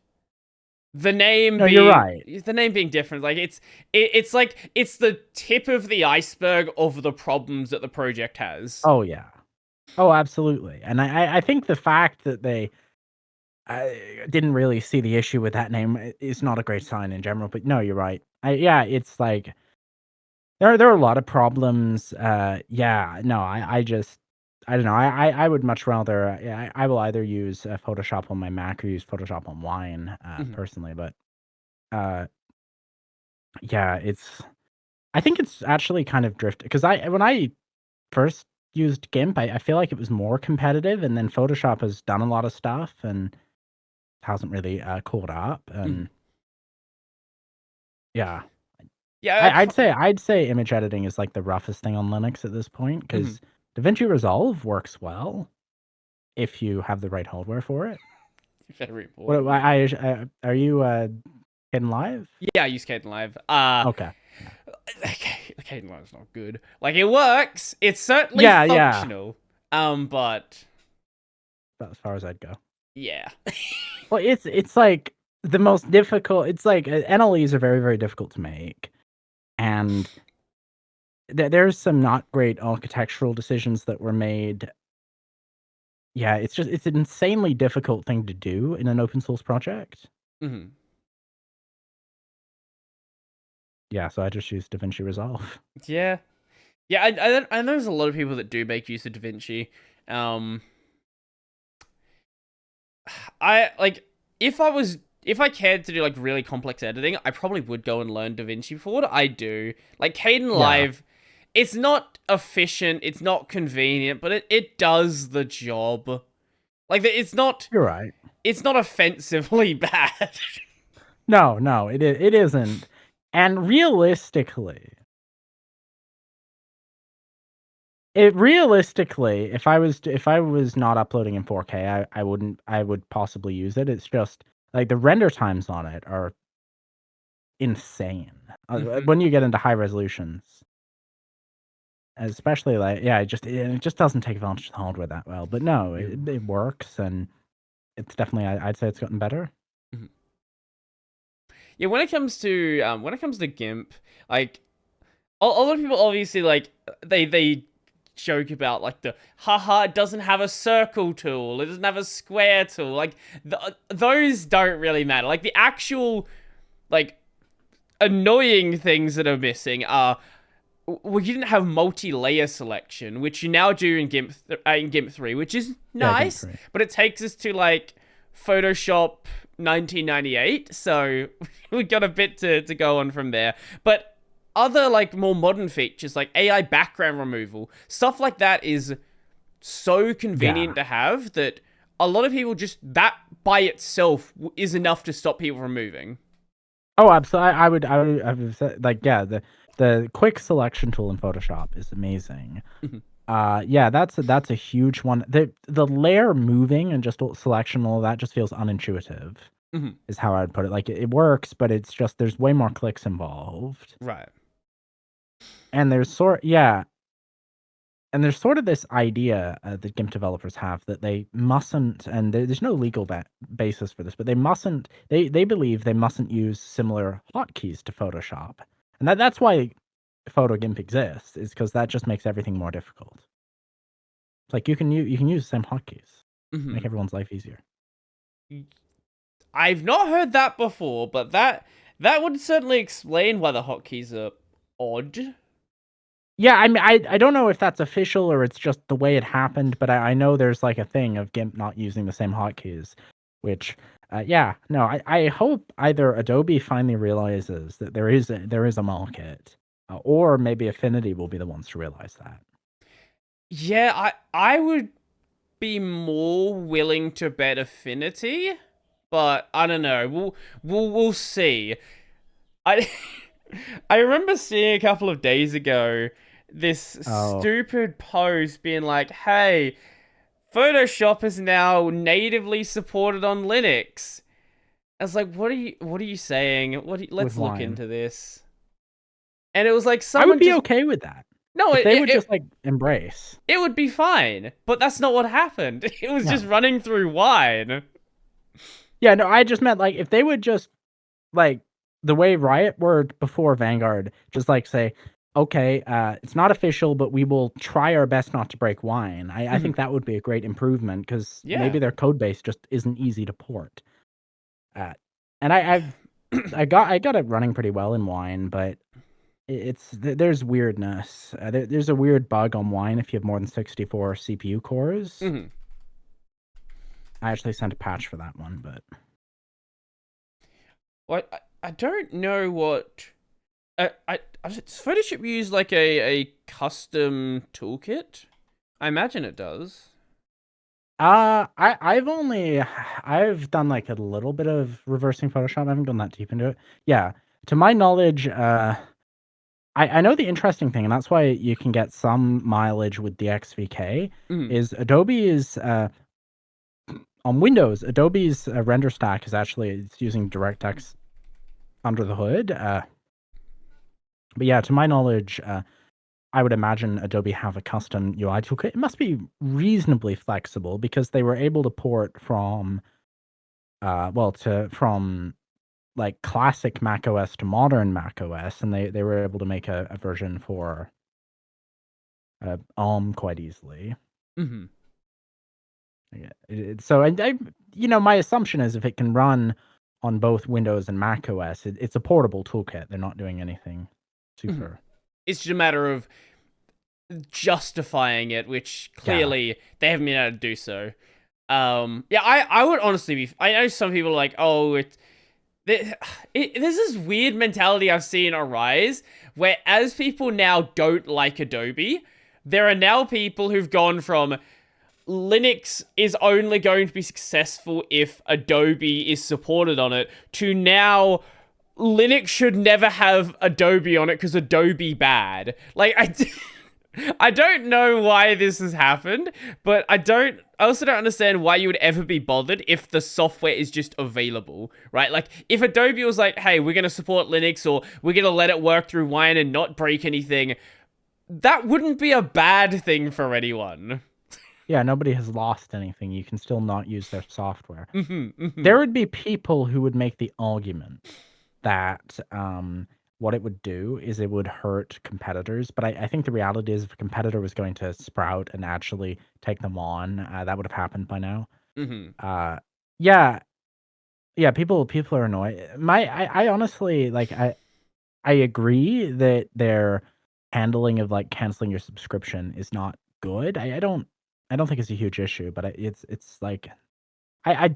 the name you're right. The name being different, like it's like it's the tip of the iceberg of the problems that the project has. Oh yeah. Oh, absolutely. And I think the fact that they didn't really see the issue with that name is not a great sign in general. But no, you're right. It's like there are a lot of problems. I don't know. I would much rather. I will either use Photoshop on my Mac or use Photoshop on Wine personally. But I think it's actually kind of drifted because when I first used GIMP, I feel like it was more competitive, and then Photoshop has done a lot of stuff and hasn't really caught up. And I'd say image editing is like the roughest thing on Linux at this point because DaVinci Resolve works well if you have the right hardware for it. Very important. Are you Kdenlive? Yeah, I use Kdenlive. Okay. Kdenlive's not good. Like it works. It's certainly functional. But about as far as I'd go. Yeah. Well, it's like the most difficult. It's like NLEs are very, very difficult to make, and there's some not great architectural decisions that were made. Yeah, it's an insanely difficult thing to do in an open source project. yeah, so I just use DaVinci Resolve. Yeah. Yeah, I know there's a lot of people that do make use of DaVinci. Um, I like if I cared to do like really complex editing, I probably would go and learn DaVinci for what I do. Like Caden Yeah, Live, it's not efficient, it's not convenient, but it does the job. Like you're right. it's not offensively bad. No, no, it isn't. And realistically, if I was not uploading in 4K, I would possibly use it. It's just like the render times on it are insane. Mhm. When you get into high resolutions, especially like yeah, it just doesn't take advantage of the hardware that well. But no, Yeah. it works and it's definitely I'd say it's gotten better. Mhm. Yeah, when it comes to GIMP, like a lot of people obviously like they joke about like the haha it doesn't have a circle tool, it doesn't have a square tool. Like those don't really matter. Like the actual like annoying things that are missing are we didn't have multi-layer selection, which you now do in GIMP 3, which is Yeah, GIMP nice, 3. but it takes us to like Photoshop 1998, so we got a bit to go on from there. But other like more modern features like AI background removal, stuff like that is so Yeah. convenient to have that a lot of people just that by itself is enough to stop people from moving. Oh, absolutely. I would say, like, yeah, the quick selection tool in Photoshop is amazing. Yeah, that's a huge one. The layer moving and just selection and all that just feels unintuitive, is how I'd put it. Like, it works, but it's just there's way more clicks involved, Right. and there's sort of this idea that GIMP developers have that they mustn't, and there's no legal basis for this, but they mustn't. They believe they mustn't use similar hotkeys to Photoshop, and that's why Photo GIMP exists, is because that just makes everything more difficult. It's like you can use the same hotkeys, make Hmm. everyone's life easier. I've not heard that before, but that would certainly explain why the hotkeys are odd. Yeah, I mean, I don't know if that's official or it's just the way it happened, but I know there's like a thing of GIMP not using the same hotkeys, which, yeah, no, I hope either Adobe finally realizes that there is a market, or maybe Affinity will be the ones to realize that. Yeah, I would be more willing to bet Affinity, but I don't know. We'll see. I I remember seeing a couple of days ago this Oh, stupid post being like, "Hey, Photoshop is now natively supported on Linux." I was like, what are you saying? with Let's look Wine, into this." And it was like I would someone be just okay with that no, if they would just like embrace. it would be fine, but that's not what happened. It was just No, running through wine. yeah, no, I just meant like if they would just like the way Riot were before Vanguard, just like say, okay, it's not official, but we will try our best not to break wine. I Mhm. think that would be a great improvement because Yeah. maybe their code base just isn't easy to port. Uh, and I got it running pretty well in Wine, but there's weirdness. There's a weird bug on Wine if you have more than 64 CPU cores. Mhm. I actually sent a patch for that one, but Well, I don't know what does Photoshop use like a custom toolkit? I imagine it does. I've done like a little bit of reversing Photoshop. I haven't gone that deep into it. Yeah, to my knowledge, I know the interesting thing, and that's why you can get some mileage with the XVK. Mhm. Is Adobe is on Windows, Adobe's render stack is actually it's using DirectX under the hood. But yeah, to my knowledge, I would imagine Adobe have a custom UI toolkit. It must be reasonably flexible because they were able to port from from like classic macOS to modern macOS, and they were able to make a version for ARM quite easily. Mhm. Yeah, so I my assumption is if it can run on both Windows and Mac OS. It's a portable toolkit. They're not doing anything super. It's just a matter of justifying it, which clearly they haven't been able to do so. Yeah, I would honestly be. I know some people are like, oh, there's this weird mentality I've seen arise where as people now don't like Adobe, there are now people who've gone from Linux is only going to be successful if Adobe is supported on it to now Linux should never have Adobe on it because Adobe bad. Like, I don't know why this has happened, but I also don't understand why you would ever be bothered if the software is just available, right? Like, if Adobe was like, hey, we're going to support Linux or we're going to let it work through Wine and not break anything, that wouldn't be a bad thing for anyone. Yeah, nobody has lost anything. You can still not use their software. There would be people who would make the argument that what it would do is it would hurt competitors. But I think the reality is if a competitor was going to sprout and actually take them on, that would have happened by now. Yeah, people are annoyed. I honestly like I agree that their handling of like canceling your subscription is not good. I don't think it's a huge issue, but it's like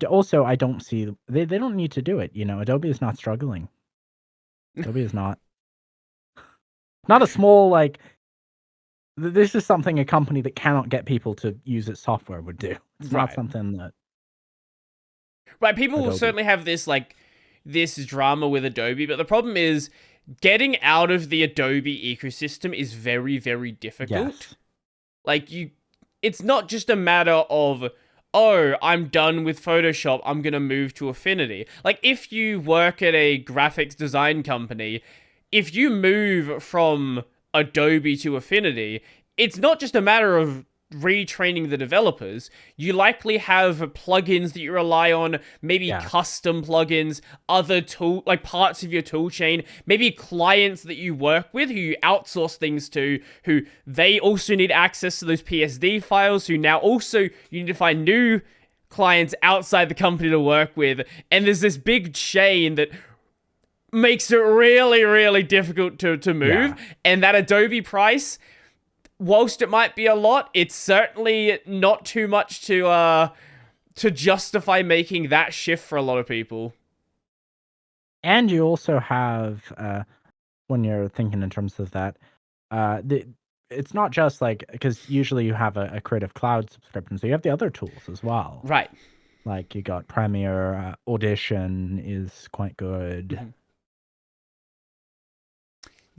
also I don't see they don't need to do it. You know, Adobe is not struggling. Adobe is not a small like. This is something a company that cannot get people to use its software would do. It's not something that. Right, people will certainly have this drama with Adobe, but the problem is getting out of the Adobe ecosystem is very, very difficult. Yes. Like it's not just a matter of, oh, I'm done with Photoshop, I'm gonna move to Affinity. Like, if you work at a graphics design company, if you move from Adobe to Affinity, it's not just a matter of retraining the developers. You likely have plugins that you rely on, maybe custom plugins, other tool, like parts of your tool chain, maybe clients that you work with who you outsource things to, who they also need access to those PSD files, who now also you need to find new clients outside the company to work with. And there's this big chain that makes it really, really difficult to move. And that Adobe price, whilst it might be a lot, it's certainly not too much to justify making that shift for a lot of people. And you also have, when you're thinking in terms of that, it's not just like, because usually you have a Creative Cloud subscription, so you have the other tools as well. Right. Like you got Premiere, Audition is quite good.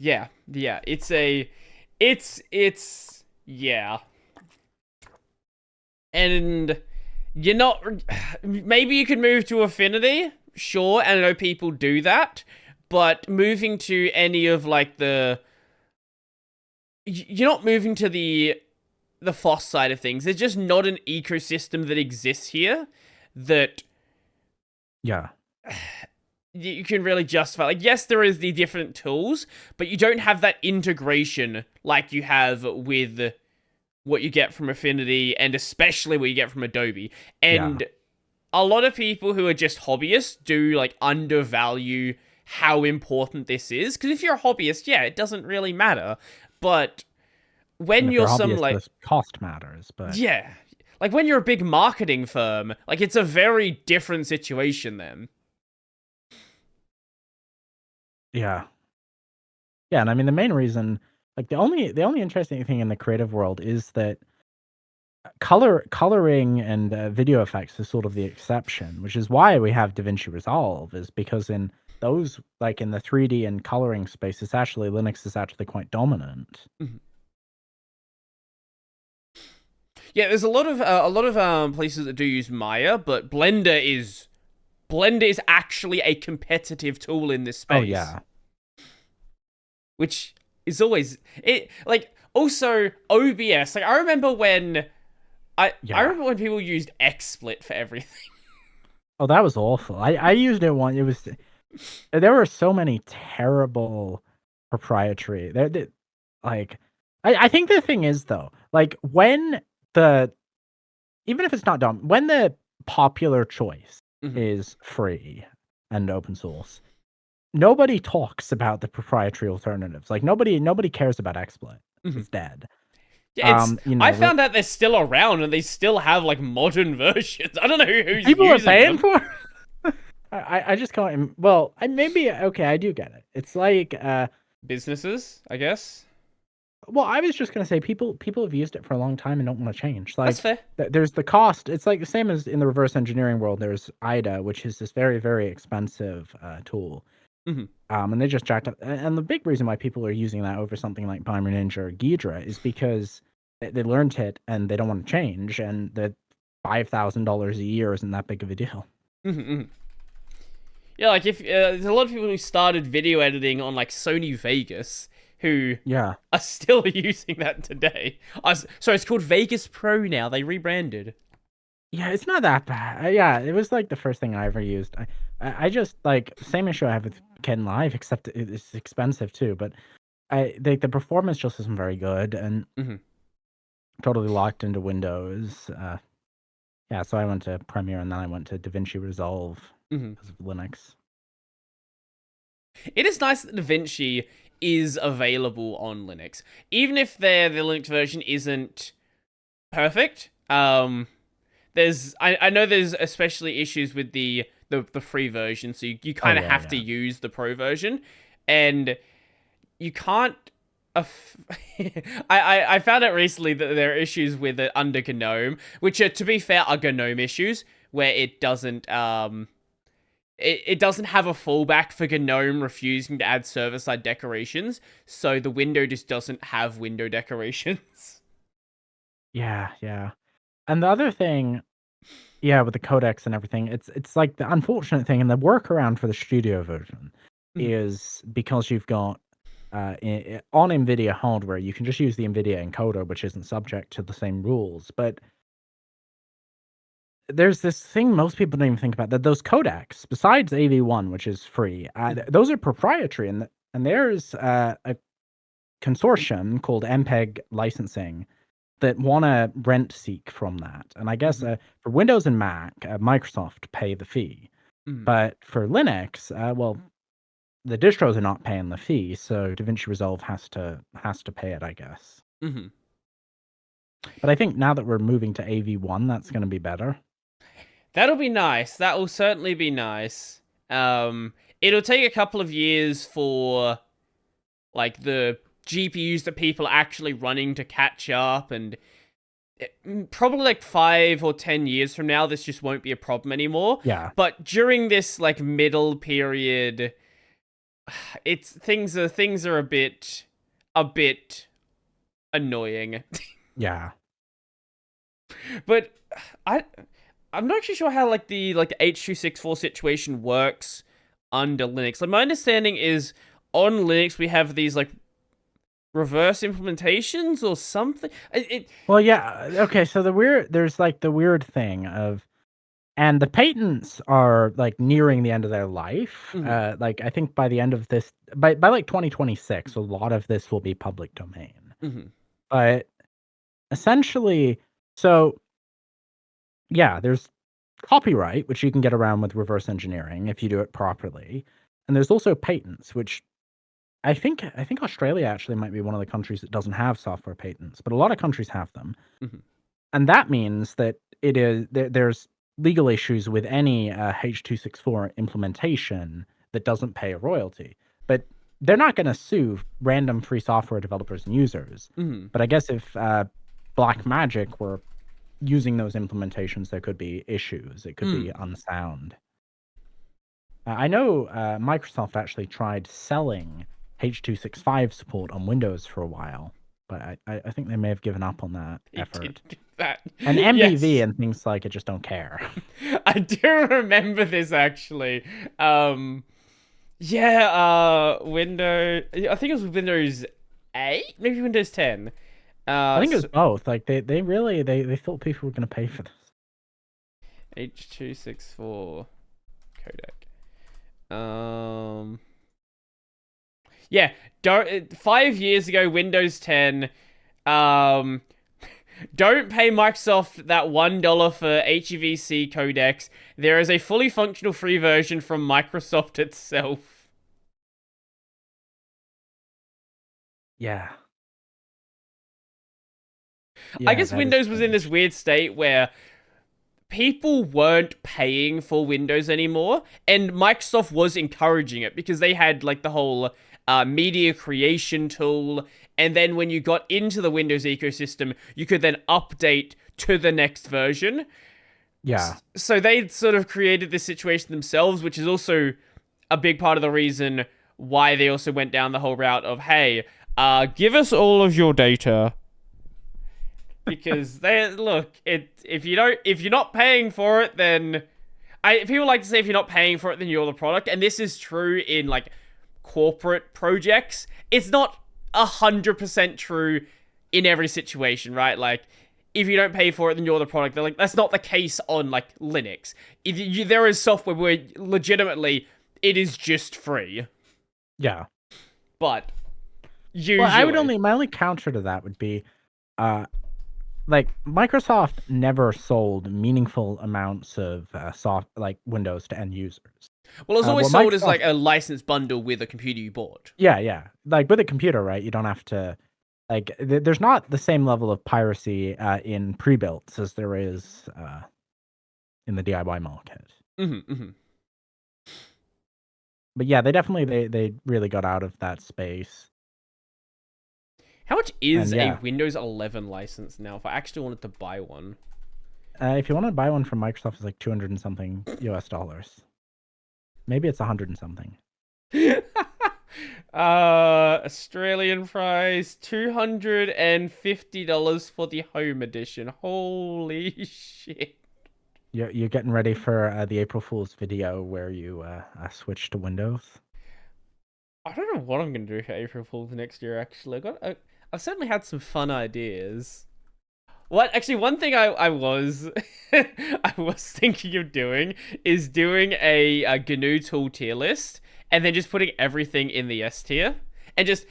Yeah. It's yeah. And you're not, maybe you could move to Affinity, sure, and I know people do that, but moving to any of like you're not moving to the FOSS side of things. There's just not an ecosystem that exists here that you can really justify. Like, yes, there is the different tools, but you don't have that integration like you have with what you get from Affinity, and especially what you get from Adobe. And a lot of people who are just hobbyists do like undervalue how important this is. Because if you're a hobbyist, it doesn't really matter. But when you're some like cost matters, but like when you're a big marketing firm, like it's a very different situation then. Yeah, and I mean the main reason, like the only interesting thing in the creative world is that coloring and video effects is sort of the exception, which is why we have DaVinci Resolve, is because in those, like in the 3D and coloring space, Linux is actually quite dominant. Yeah, there's a lot of places that do use Maya, but Blender is actually a competitive tool in this space. Oh yeah. Which is always it. Like, also OBS. Like, I remember when people used XSplit for everything. Oh, that was awful. I used it once. It was, there were so many terrible proprietary. I think the thing is though, like when even if it's not dumb, when the popular choice is free, and open source, nobody talks about the proprietary alternatives. Like nobody cares about XSplit. Mhm. It's dead. Yeah, it's. You I know, found out they're still around and they still have like modern versions. I don't know who's people are using paying them. for. I just can't. Well, I maybe okay. I do get it. It's like Businesses, I guess. well, I was just gonna say people have used it for a long time and don't want to change. That's Like fair. there's the cost. It's like the same as in the reverse engineering world. There's IDA, which is this very expensive tool. Hmm. And they just jacked up. And the big reason why people are using that over something like Primer Ninja or Ghidra is because they learned it and they don't want to change, and that $5,000 a year isn't that big of a deal. Hmm. Yeah, like if there's a lot of people who started video editing on like Sony Vegas who Yeah. are still using that today. So it's called Vegas Pro now. They rebranded. Yeah, it's not that bad. Yeah, it was like the first thing I ever used. I just like same issue I have with Ken Live, except it's expensive too. But the performance just isn't very good and Hmm. totally locked into Windows. Yeah, so I went to Premiere and then I went to DaVinci Resolve Hmm. because of Linux. It is nice that DaVinci is available on Linux, even if the Linux version isn't perfect. I know there's especially issues with the free version, so you Oh kind of yeah, have to yeah. use the pro version, and you can't. I found out recently that there are issues with it under GNOME, which are, to be fair, are GNOME issues where it doesn't it doesn't have a fallback for GNOME refusing to add server-side decorations, so the window just doesn't have window decorations. Yeah, yeah. And the other thing, yeah, with the codecs and everything, it's like the unfortunate thing and the workaround for the studio version Mhm. is because you've got on NVIDIA hardware, you can just use the NVIDIA encoder, which isn't subject to the same rules. But there's this thing most people don't even think about that those codecs, besides AV1, which is free, Mhm. those are proprietary, and there's a consortium called MPEG Licensing that wanna rent seek from that. And I guess, Mhm. for Windows and Mac, Microsoft pay the fee. Mhm. But for Linux, well, the distros are not paying the fee, so DaVinci Resolve has to pay it, I guess. Mhm. But I think now that we're moving to AV1, that's gonna be better. That'll be nice. That will certainly be nice. It'll take a couple of years for like the GPUs that people are actually running to catch up, and probably like 5 or 10 years from now, this just won't be a problem anymore. Yeah, But during this like middle period, it's things are a bit annoying. yeah. But I I'm not actually sure how like the H.264 situation works under Linux. Like my understanding is on Linux we have these like reverse implementations or something. Well, yeah, okay, so there's, like, the weird thing of and the patents are, like, nearing the end of their life. Mhm. Like, I think by the end of this by, like, 2026, a lot of this will be public domain. Mhm. But essentially so, yeah, there's copyright, which you can get around with reverse engineering if you do it properly, and there's also patents, which I think Australia actually might be one of the countries that doesn't have software patents, but a lot of countries have them. Mhm. And that means that there's legal issues with any H.264 implementation that doesn't pay a royalty. But they're not going to sue random free software developers and users. Mhm. But I guess if Black Magic were using those implementations, there could be issues. It could be Mm. unsound. I know Microsoft actually tried selling H.265 support on Windows for a while, but I think they may have given up on that He did effort. do that. And MBV Yes. and things like it just don't care. I do remember this actually. Yeah, I think it was Windows 8, maybe Windows 10. I think it was So both. Like they really they thought people were gonna pay for this. H.264 codec. Yeah, 5 years ago, Windows 10. Um, Don't pay Microsoft that $1 for HEVC codecs. There is a fully functional free version from Microsoft itself. Yeah. I Yeah, guess that is Windows was in this strange. weird state where people weren't paying for Windows anymore, and Microsoft was encouraging it because they had like the whole media creation tool, and then when you got into the Windows ecosystem, you could then update to the next version. Yeah. So they sort of created this situation themselves, which is also a big part of the reason why they also went down the whole route of, hey, give us all of your data, because they look it if you're not paying for it, then people like to say if you're not paying for it, then you're the product, and this is true in like corporate projects. It's not 100% true in every situation, right? Like, if you don't pay for it, then you're the product. They're like, that's not the case on like Linux. There is software where legitimately it is just free, Yeah. but Well, usually, my only counter to that would be, uh, like Microsoft never sold meaningful amounts of soft like Windows to end users. well, it's always What sold as Microsoft, like a license bundle with a computer you bought. yeah, yeah, like with a computer, right? You don't have to like. There's not the same level of piracy in pre-builts as there is in the DIY market. Mm-hmm. But yeah, they definitely they really got out of that space. How much And is a yeah, Windows 11 license now if I actually wanted to buy one? if you want to buy one from Microsoft, it's like 200 and something US dollars. Maybe it's 100 and something. Australian price $250 for the home edition. Holy shit. You're getting ready for the April Fool's video where you switch to Windows. I don't know what I'm gonna do for April Fool's next year. Actually, I've certainly had some fun ideas. What actually? One thing I was I was thinking of doing is doing a GNU tool tier list and then just putting everything in the S tier and just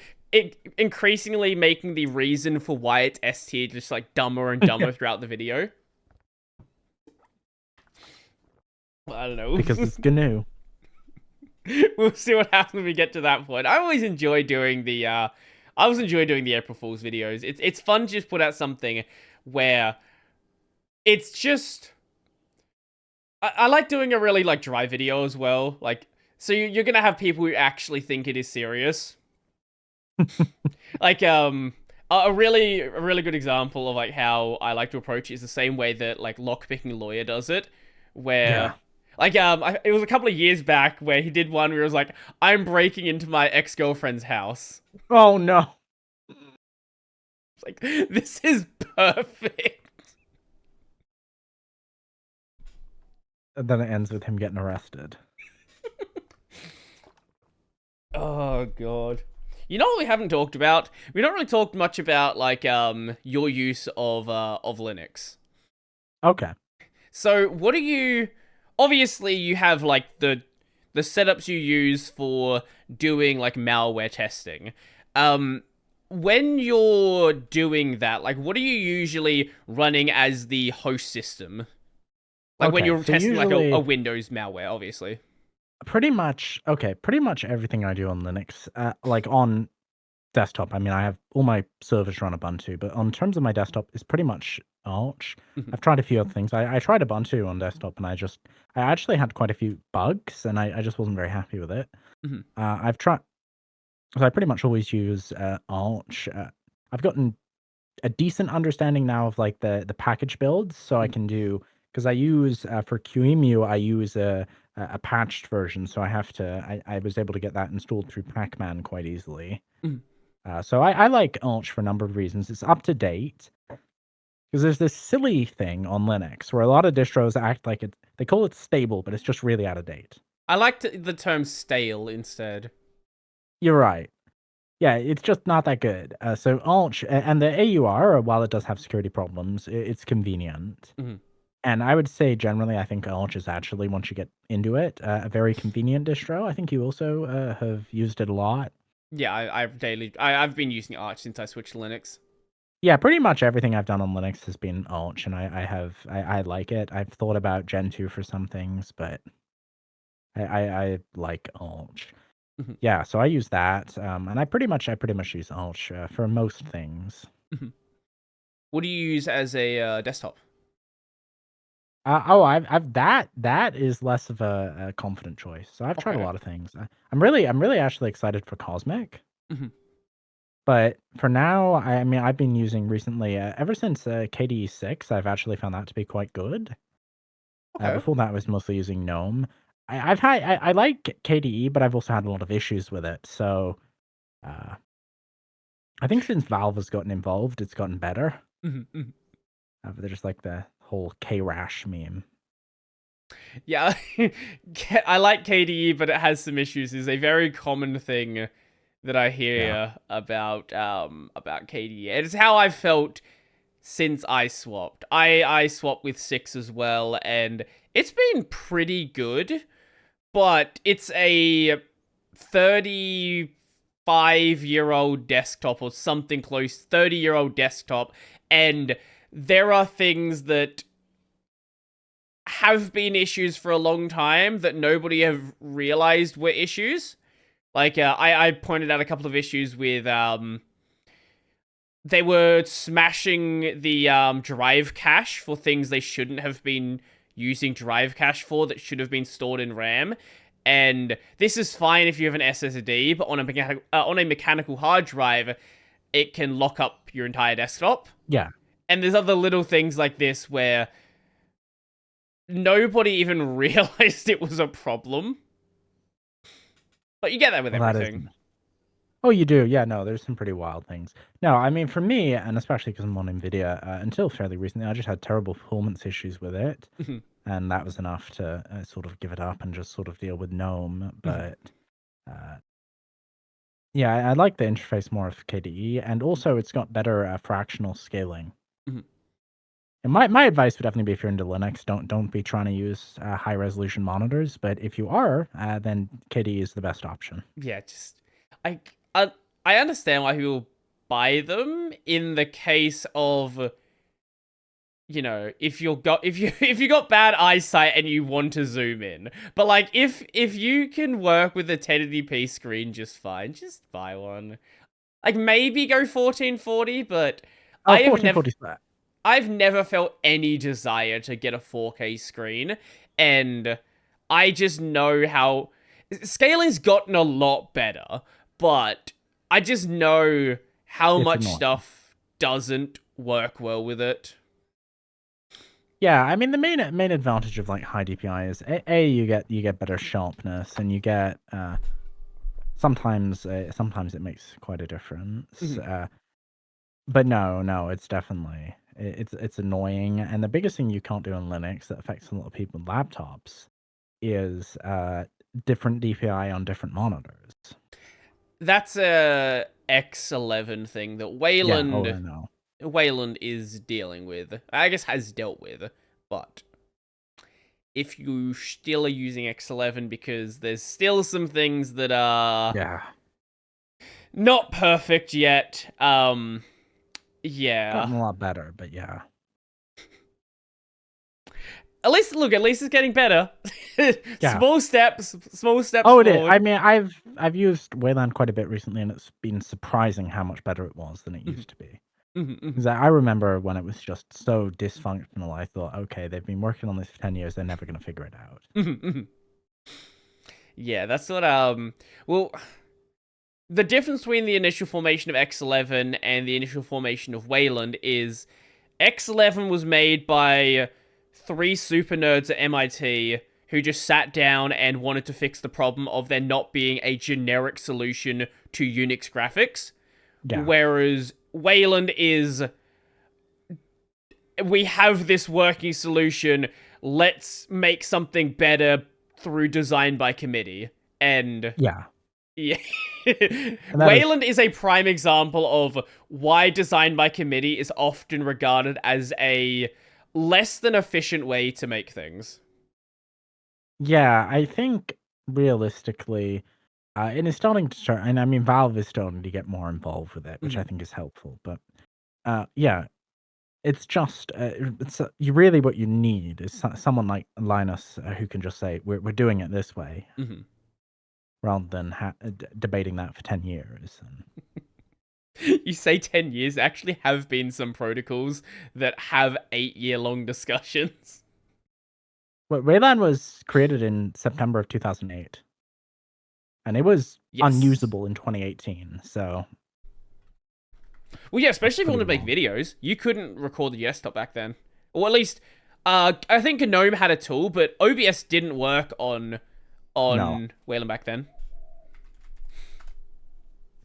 increasingly making the reason for why it's S tier just like dumber and dumber throughout the video. I don't Because know. it's GNU. We'll see what happens when we get to that point. I always enjoy doing the I always enjoy doing the April Fool's videos. It's fun to just put out something where it's just I like doing a really like dry video as well. Like, so you're gonna have people who actually think it is serious. Like a really good example of like how I like to approach it is the same way that like lockpicking lawyer does it, where Yeah. like it was a couple of years back where he did one where it was like, I'm breaking into my ex-girlfriend's house. Oh no. It's like, this is perfect. And then it ends with him getting arrested. Oh god. You know what we haven't talked about? We don't really talked much about like your use of Linux. Okay. So what do you obviously you have like the setups you use for doing like malware testing. Um when you're doing that, like what are you usually running as the host system? Like when Okay. you're So testing like a usually Windows malware, obviously. pretty much everything I do on Linux, like on desktop. I mean, I have all my servers run Ubuntu, but on terms of my desktop, it's pretty much Arch. Mhm, I've tried a few other things. I tried Ubuntu on desktop, and I actually had quite a few bugs, and I just wasn't very happy with it. mhm, I've tried, so I pretty much always use Arch. I've gotten a decent understanding now of like the package builds, so I mhm, can do because I use for QEMU I use a patched version, so I was able to get that installed through Pacman quite easily. mhm. So I like Arch for a number of reasons. It's up to date because there's this silly thing on Linux where a lot of distros act like they call it stable, but it's just really out of date. I like the term stale instead. You're right. Yeah, it's just not that good. So Arch and the AUR, while it does have security problems, it's convenient. Mhm. And I would say generally, I think Arch is actually, once you get into it, a very convenient distro. I think you also have used it a lot. Yeah, I've been using Arch since I switched to Linux. Yeah, pretty much everything I've done on Linux has been Arch, and I like it. I've thought about Gentoo for some things, but I like Arch. Mhm, Yeah, so I use that, and I pretty much use Arch for most things. mhm. What do you use as a desktop? Oh, I've that is less of a confident choice. So I've tried a Okay. lot of things. I'm really actually excited for Cosmic, Mhm. but for now, I mean, I've been using recently ever since KDE 6. I've actually found that to be quite good. Okay. Before that, I was mostly using GNOME. I like KDE, but I've also had a lot of issues with it. So uh, I think since Valve has gotten involved, it's gotten better. Mhm, mhm. But there's like the whole K-Rash meme. Yeah, I like KDE, but it has some issues. Is a very common thing that I Yeah. hear about KDE. It's how I've felt since I swapped. I swapped with 6 as well, and it's been pretty good, but it's a 35-year-old desktop or something close, 30-year-old desktop, and there are things that have been issues for a long time that nobody have realized were issues. Like I pointed out a couple of issues with they were smashing the drive cache for things they shouldn't have been using drive cache for that should have been stored in RAM. And this is fine if you have an SSD, but on a mechanical hard drive, it can lock up your entire desktop. Yeah. And there's other little things like this where nobody even realized it was a problem. But you get that with Well, that is. everything. Oh, you do? Yeah, no, there's some pretty wild things. No, I mean, for me, and especially because I'm on NVIDIA, until fairly recently, I just had terrible performance issues with it. Mhm, And that was enough to sort of give it up and just sort of deal with GNOME. mhm, But uh, yeah, I like the interface more of KDE, and also it's got better fractional scaling. mhm. And my advice would definitely be if you're into Linux, don't be trying to use high resolution monitors. But if you are, then KDE is the best option. Yeah, just I I I understand why people buy them in the case of if you got bad eyesight and you want to zoom in. But like if you can work with a 1080p screen just fine, just buy one. Like maybe go 1440, but Oh, I have never 1440. I've never felt any desire to get a 4K screen, and I just know how scaling's gotten a lot better, but I just know how It's much annoying. stuff doesn't work well with it. Yeah, I mean the main advantage of like high DPI is you get better sharpness and you get sometimes it makes quite a difference. Mhm. But no, it's definitely it's annoying. And the biggest thing you can't do on Linux that affects a lot of people on laptops is different DPI on different monitors. That's a X11 thing that Yeah, oh I know. Wayland is dealing with. I guess has dealt with, but if you still are using X11 because there's still some things that are Yeah. not perfect yet. Yeah. Gotten a lot better, but yeah. At least it's getting better. Yeah. Small steps Oh, it is. I forward. mean, I've used Wayland quite a bit recently, and it's been surprising how much better it was than it Mhm, used to be. mhm, mhm, 'Cause I remember when it was just so dysfunctional, I thought, "Okay, they've been working on this for 10 years, they're never gonna figure it out." mhm, mhm. Yeah, that's what well, the difference between the initial formation of X11 and the initial formation of Wayland is X11 was made by three super nerds at MIT who just sat down and wanted to fix the problem of there not being a generic solution to Unix graphics. Yeah. Whereas Wayland is, we have this working solution, let's make something better through design by committee. And Yeah. yeah. And that is Wayland is a prime example of why design by committee is often regarded as a less than efficient way to make things. yeah, I think realistically, and it's starting to start and I mean, Valve is starting to get more involved with it, which I Mhm, think is helpful, but, Yeah, it's just you really what you need is someone like Linus who can just say we're doing it this way Hmm. rather than debating that for 10 years. And You say 10 years, there actually have been some protocols that have 8-year long discussions. but Wayland was created in September of 2008, and it was Yes. unusable in 2018. So Well, yeah, that's especially if you want pretty to make long. videos. You couldn't record the desktop back then. Or at least, I think GNOME had a tool, but OBS didn't work No, on Wayland back then.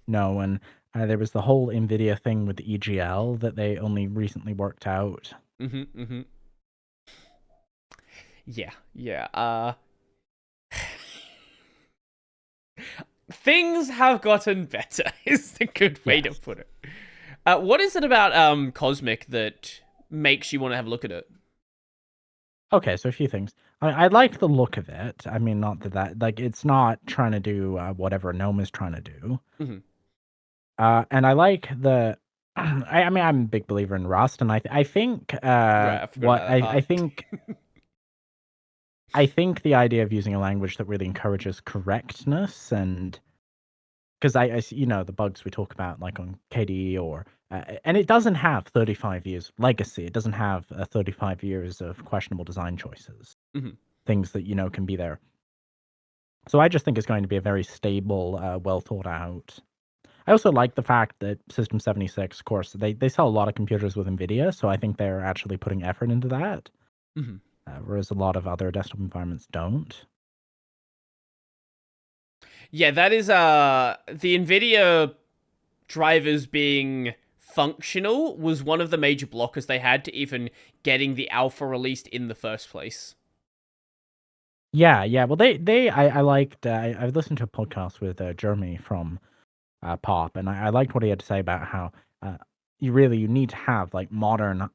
no, and there was the whole NVIDIA thing with the EGL that they only recently worked out. Hmm. Hmm. Yeah, yeah. Things have gotten better, is the good way to Yes. put it. What is it about Cosmic that makes you want to have a look at it? Okay, so a few things. I like the look of it. I mean, not that like it's not trying to do whatever GNOME is trying to do. Hmm. And I like the. I mean, I'm a big believer in Rust, and I think Right, I forgot what about that part. I think the idea of using a language that really encourages correctness and because the bugs we talk about like on KDE or and it doesn't have 35 years legacy. It doesn't have 35 years of questionable design choices, Hmm. things that can be there. So I just think it's going to be a very stable, well thought out. I also like the fact that System 76, of course, they sell a lot of computers with NVIDIA, so I think they're actually putting effort into that, Hmm. whereas a lot of other desktop environments don't. Yeah, that is the Nvidia drivers being functional was one of the major blockers they had to even getting the alpha released in the first place. Yeah, yeah. Well, I liked. I listened to a podcast with Jeremy from Pop, and I liked what he had to say about how uh, you need to have like modern,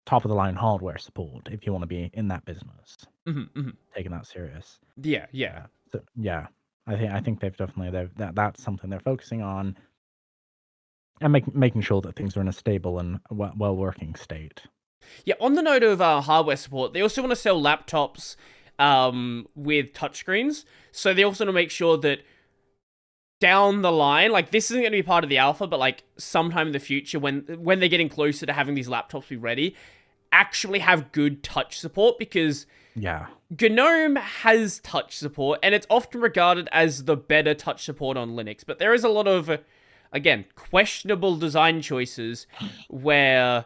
top of the line hardware support if you want to be in that business, Hmm. Hmm. taking that serious. Yeah, yeah. So yeah, I think that's something they're focusing on and making sure that things are in a stable and well working state. Yeah, on the note of hardware support, they also want to sell laptops with touchscreens. So they also want to make sure that down the line, like this isn't going to be part of the alpha, but like sometime in the future, when they're getting closer to having these laptops be ready, actually have good touch support because Yeah, GNOME has touch support, and it's often regarded as the better touch support on Linux. But there is a lot of, again, questionable design choices where,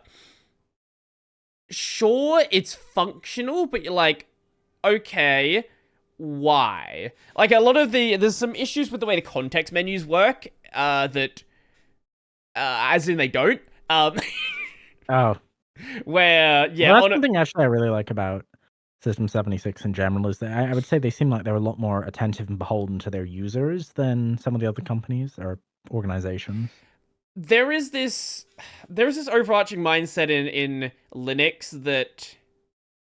sure, it's functional, but you're like, okay, why? Like a lot of there's some issues with the way the context menus work. That, as in they don't. oh, Where well, yeah, that's on a, something actually I really like about System 76 in general is that I would say they seem like they're a lot more attentive and beholden to their users than some of the other companies or organizations. there is this overarching mindset in Linux that,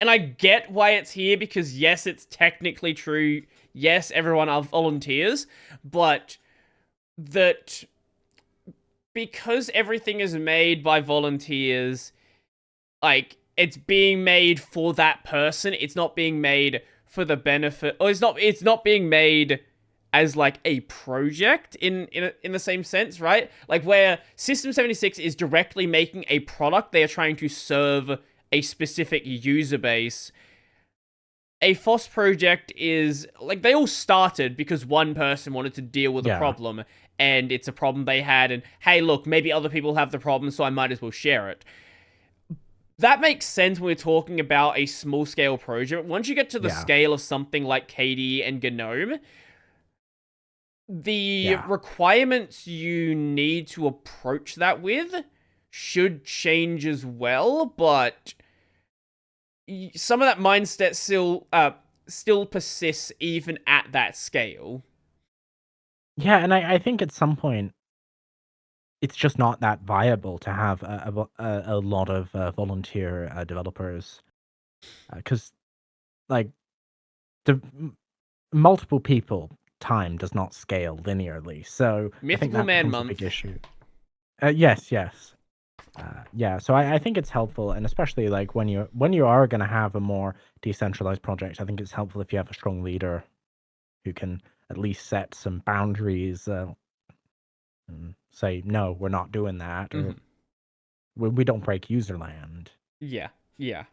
and I get why it's here because yes, it's technically true. Yes, everyone are volunteers, but that because everything is made by volunteers, like it's being made for that person. It's not being made for the benefit, or it's not being made as like a project in the same sense, right? Like where System 76 is directly making a product, they are trying to serve a specific user base. A FOSS project is like they all started because one person wanted to deal with a Yeah, problem and it's a problem they had, and hey, look, maybe other people have the problem, so I might as well share it. That makes sense when we're talking about a small scale project. Once you get to the yeah, scale of something like KDE and GNOME, the yeah. requirements you need to approach that with should change as well, but some of that mindset still persists even at that scale. Yeah, and I think at some point it's just not that viable to have a lot of volunteer developers because like the multiple people time does not scale linearly. So I think Mythical that Man becomes a big Month. issue. Yes, yes. Yeah, so I think it's helpful, and especially like when you are going to have a more decentralized project, I think it's helpful if you have a strong leader who can at least set some boundaries and say, no, we're not doing that, or Hmm. we don't break user land. Yeah, yeah.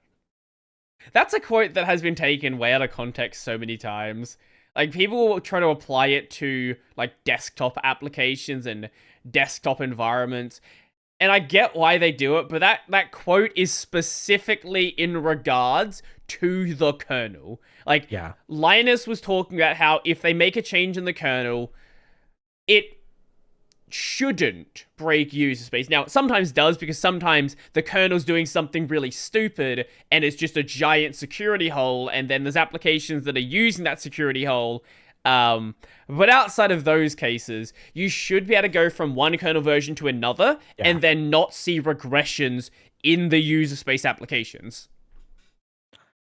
That's a quote that has been taken way out of context so many times. Like, people will try to apply it to, like, desktop applications and desktop environments. And I get why they do it, but that quote is specifically in regards to the kernel. Like, Yeah, Linus was talking about how if they make a change in the kernel, it shouldn't break user space. Now, it sometimes does, because sometimes the kernel's doing something really stupid and it's just a giant security hole, and then there's applications that are using that security hole. But outside of those cases, you should be able to go from one kernel version to another yeah. and then not see regressions in the user space applications.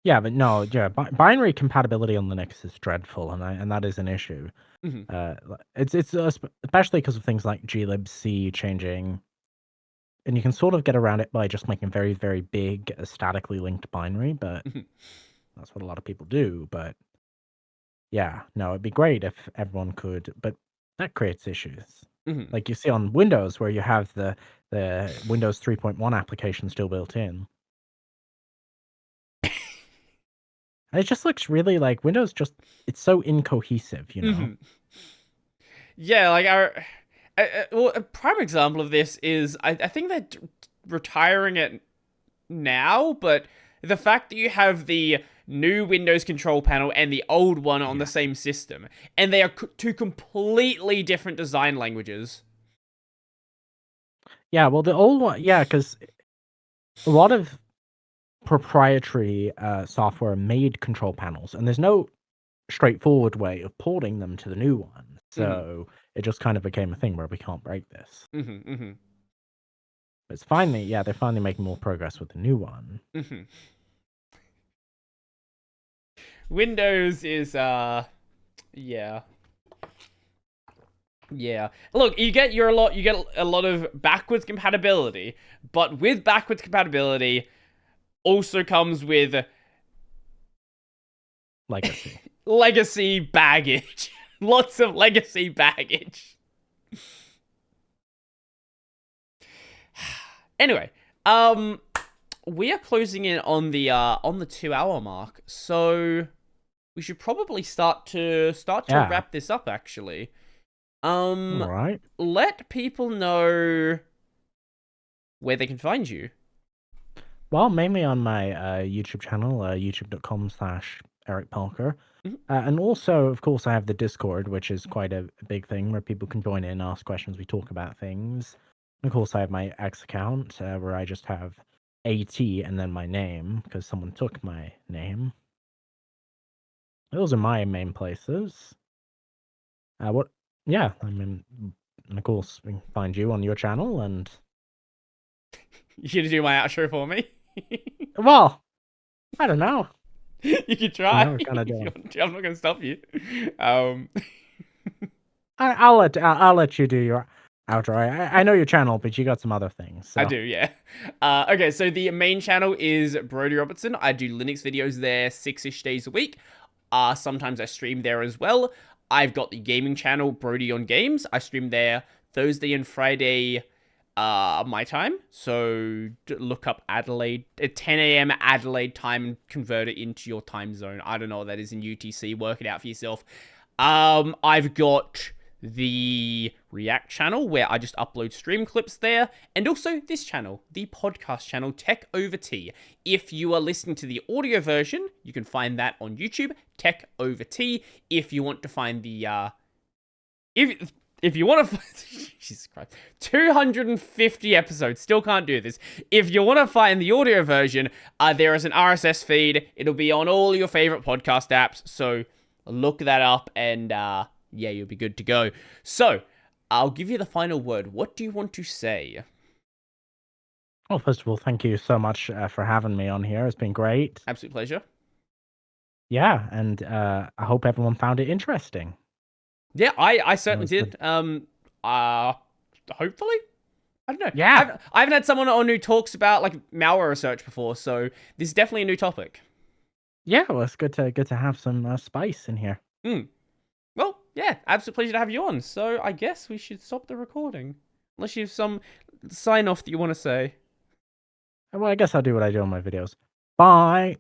Yeah, but no, yeah, binary compatibility on Linux is dreadful, and that is an issue. Mhm, Especially because of things like glibc changing, and you can sort of get around it by just making very, very big, statically linked binary, but mhm, that's what a lot of people do. But yeah, no, it'd be great if everyone could, but that creates issues. mhm. Like you see on Windows, where you have the Windows 3.1 application still built in. And it just looks really like Windows just it's so incohesive, you know? Mhm. Yeah, like well, a prime example of this is I think they're retiring it now, but the fact that you have the new Windows control panel and the old one on the Yeah. same system, and they are two completely different design languages. Yeah, well, the old one, yeah, because a lot of proprietary software made control panels, and there's no straightforward way of porting them to the new one. Hmm. So it just kind of became a thing where we can't break this. Hmm. Hmm. But it's finally, yeah, they're finally making more progress with the new one. Hmm. Windows is yeah. Yeah. Look, you get a lot of backwards compatibility, but with backwards compatibility also comes with Legacy. legacy baggage. Lots of legacy baggage. Anyway, um we are closing in on the 2 hour mark. So we should probably start to Yeah. wrap this up actually. All Um right. let people know where they can find you. Well, mainly on my YouTube channel, youtube.com/Eric Parker. Mhm. And also, of course, I have the Discord, which is quite a big thing where people can join in, ask questions, we talk about things. And of course, I have my X account where I just have AT and then my name because someone took my name. Those are my main places. What? Yeah, I mean, and of course, we can find you on your channel. And You gonna do my outro for me? well, I don't know. You can You try know, kind of if you doing. want to. I'm not gonna stop you. Um, I'll let you do your outro. I know your channel, but you got some other things. I So do, yeah. Okay, so the main channel is Brody Robertson. I do Linux videos there 6-ish days a week. Sometimes I stream there as well. I've got the gaming channel Brody on Games. I stream there Thursday and Friday, my time. So look up Adelaide at 10 a.m. Adelaide time and convert it into your time zone. I don't know what that is in UTC. Work it out for yourself. I've got the React channel where I just upload stream clips there, and also this channel, the podcast channel Tech Over Tea. If you are listening to the audio version, you can find that on YouTube, Tech Over Tea. If you want to find the if you want to Jesus Christ, 250 episodes, still can't do this. If you want to find the audio version, there is an RSS feed. It'll be on all your favorite podcast apps, so look that up and yeah, you'll be good to go. So, I'll give you the final word. What do you want to say? well, first of all, thank you so much for having me on here. It's been great. Absolute pleasure. Yeah, and I hope everyone found it interesting. Yeah, I It certainly was the did. Uh hopefully. I don't know. Yeah. I haven't had someone on who talks about like malware research before, so this is definitely a new topic. Yeah, well, it's good to have some spice in here. Hmm. Well, yeah, absolute pleasure to have you on. So I guess we should stop the recording, unless you have some sign off that you want to say. Well, I guess I'll do what I do on my videos. Bye.